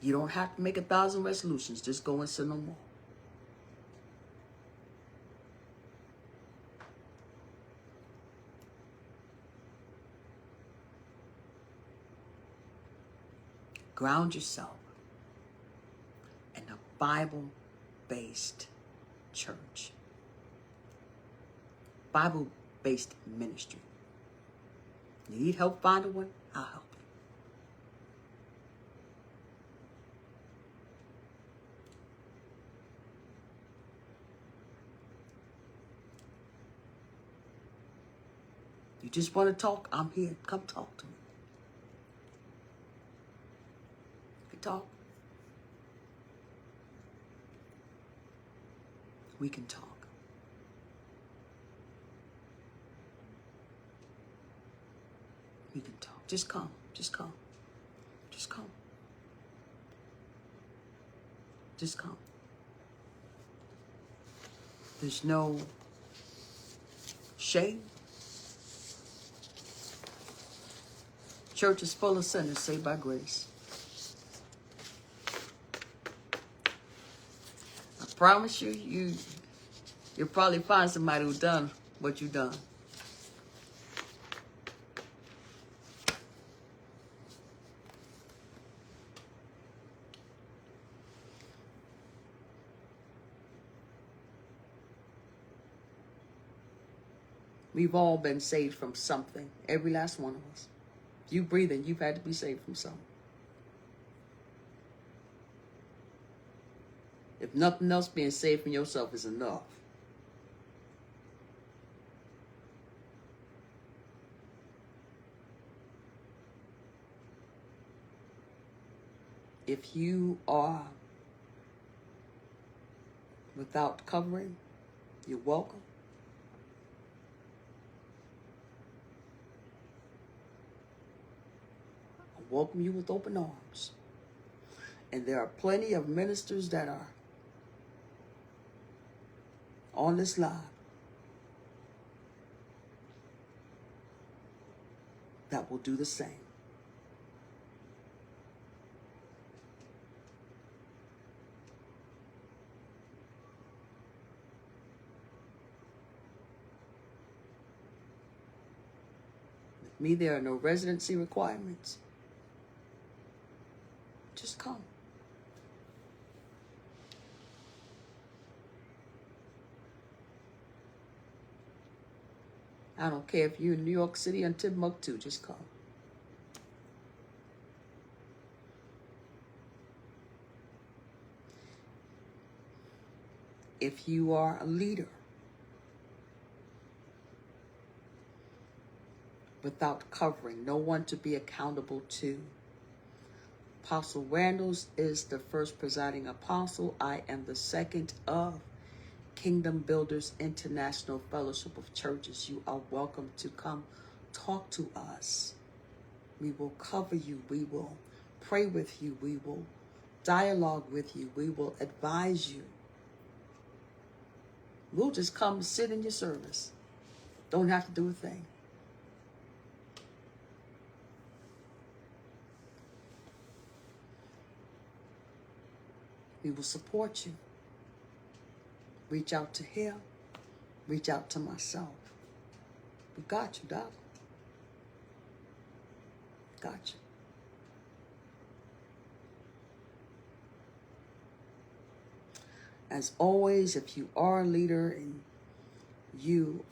You don't have to make 1,000 resolutions. Just go and sin no more. Ground yourself in a Bible-based church. Bible-based ministry. You need help finding one? I'll help you. You just want to talk? I'm here. Come talk to me. We can talk. We can talk. We can talk. Just come. Just come. Just come. Just come. There's no shame. Church is full of sinners saved by grace. I promise you, you'll probably find somebody who's done what you've done. We've all been saved from something. Every last one of us. You breathing, you've had to be saved from something. If nothing else, being saved from yourself is enough. If you are without covering, you're welcome. I welcome you with open arms. And there are plenty of ministers that are on this live that will do the same. With me, there are no residency requirements. Just come. I don't care if you're in New York City or Timbuktu, just come. If you are a leader without covering, no one to be accountable to, Apostle Randalls is the first presiding apostle. I am the second of Kingdom Builders International Fellowship of Churches. You are welcome to come talk to us. We will cover you. We will pray with you. We will dialogue with you. We will advise you. We'll just come sit in your service. Don't have to do a thing. We will support you. Reach out to him. Reach out to myself. We got you, Doc. Got you. As always, if you are a leader and you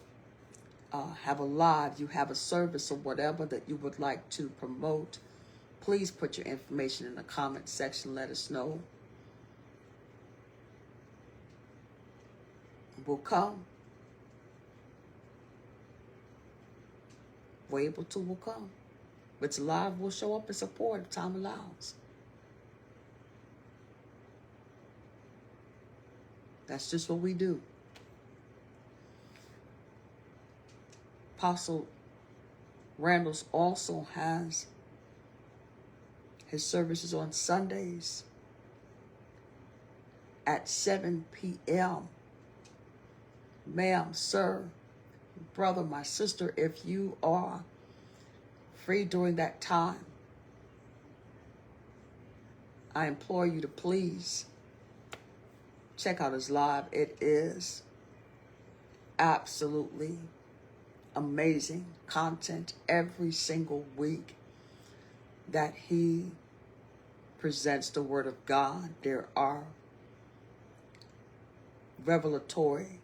have a live, you have a service or whatever that you would like to promote, please put your information in the comment section. Let us know. We'll come. We're able to, we'll come. If it's live, we'll show up and support if time allows. That's just what we do. Apostle Randalls also has his services on Sundays at 7 p.m. Ma'am, sir, brother, my sister, if you are free during that time, I implore you to please check out his live. It is absolutely amazing content every single week that he presents the Word of God. There are revelatory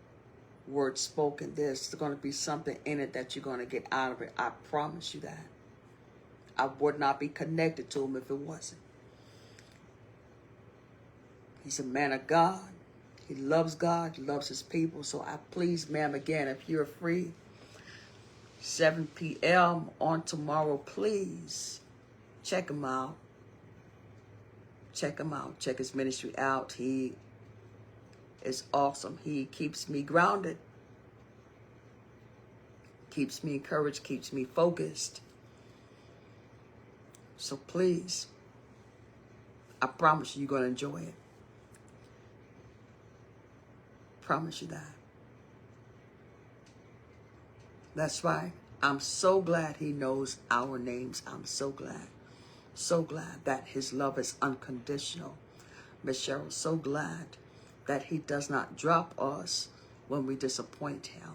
words spoken. There's going to be something in it that you're going to get out of it. I promise you that. I would not be connected to him if it wasn't. He's a man of God. He loves God, loves his people. So I please, ma'am, again, if you're free, 7 p.m. on tomorrow, please check him out. Check him out. Check his ministry out. He is awesome. He keeps me grounded, keeps me encouraged, keeps me focused. So please, I promise you, you're going to enjoy it. Promise you that. That's right. I'm so glad he knows our names. I'm so glad that his love is unconditional. Miss Cheryl, so glad that he does not drop us when we disappoint him.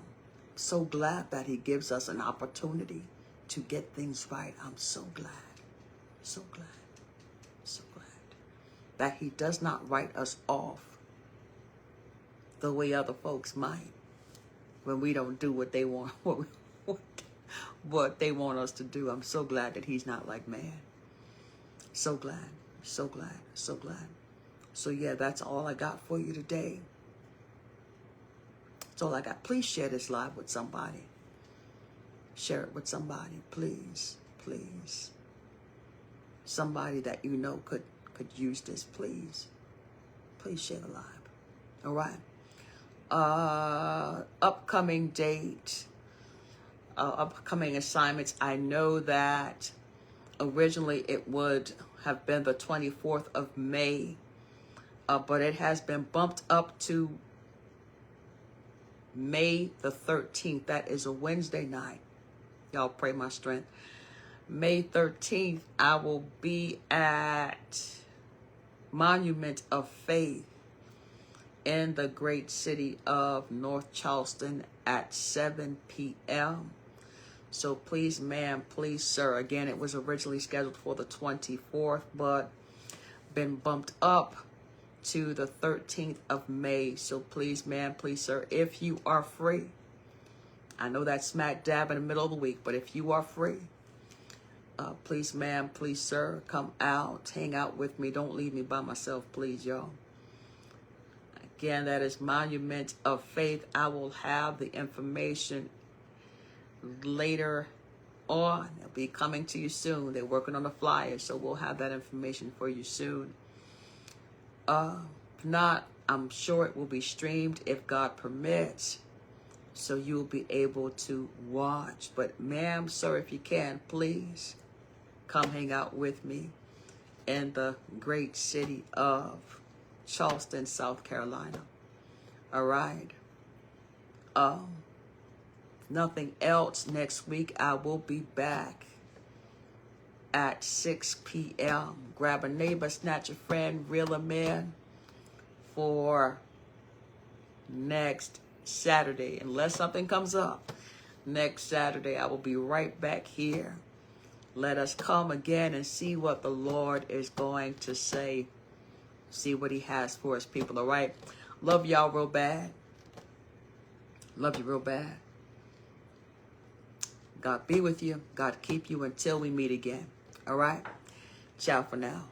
So glad that he gives us an opportunity to get things right. I'm so glad, so glad, so glad that he does not write us off the way other folks might when we don't do what they want, what they want us to do. I'm so glad that he's not like man. So glad, so glad, so glad, So yeah, that's all I got for you today. That's all I got. Please share this live with somebody. Share it with somebody, please, please. Somebody that you know could use this, please. Please share the live. All right. Upcoming date, upcoming assignments. I know that originally it would have been the 24th of May, but it has been bumped up to May the 13th. That is a Wednesday night. Y'all pray my strength. May 13th, I will be at Monument of Faith in the great city of North Charleston at 7 p.m. So please, ma'am, please, sir. Again, it was originally scheduled for the 24th, but been bumped up to the 13th of May. So please, ma'am, please, sir, if you are free. I know that's smack dab in the middle of the week, but if you are free, please, ma'am, please, sir, come out, hang out with me. Don't leave me by myself, please, y'all. Again, that is Monument of Faith. I will have the information later on. It'll be coming to you soon. They're working on the flyer, so we'll have that information for you soon. If not, I'm sure it will be streamed if God permits, so you'll be able to watch. But ma'am, sir, if you can, please come hang out with me in the great city of Charleston, South Carolina. All right. Nothing else. Next week, I will be back at 6 p.m. Grab a neighbor, snatch a friend, reel them in for next Saturday. Unless something comes up, next Saturday, I will be right back here. Let us come again and see what the Lord is going to say. See what he has for us, people, all right? Love y'all real bad. Love you real bad. God be with you. God keep you until we meet again, all right? Ciao for now.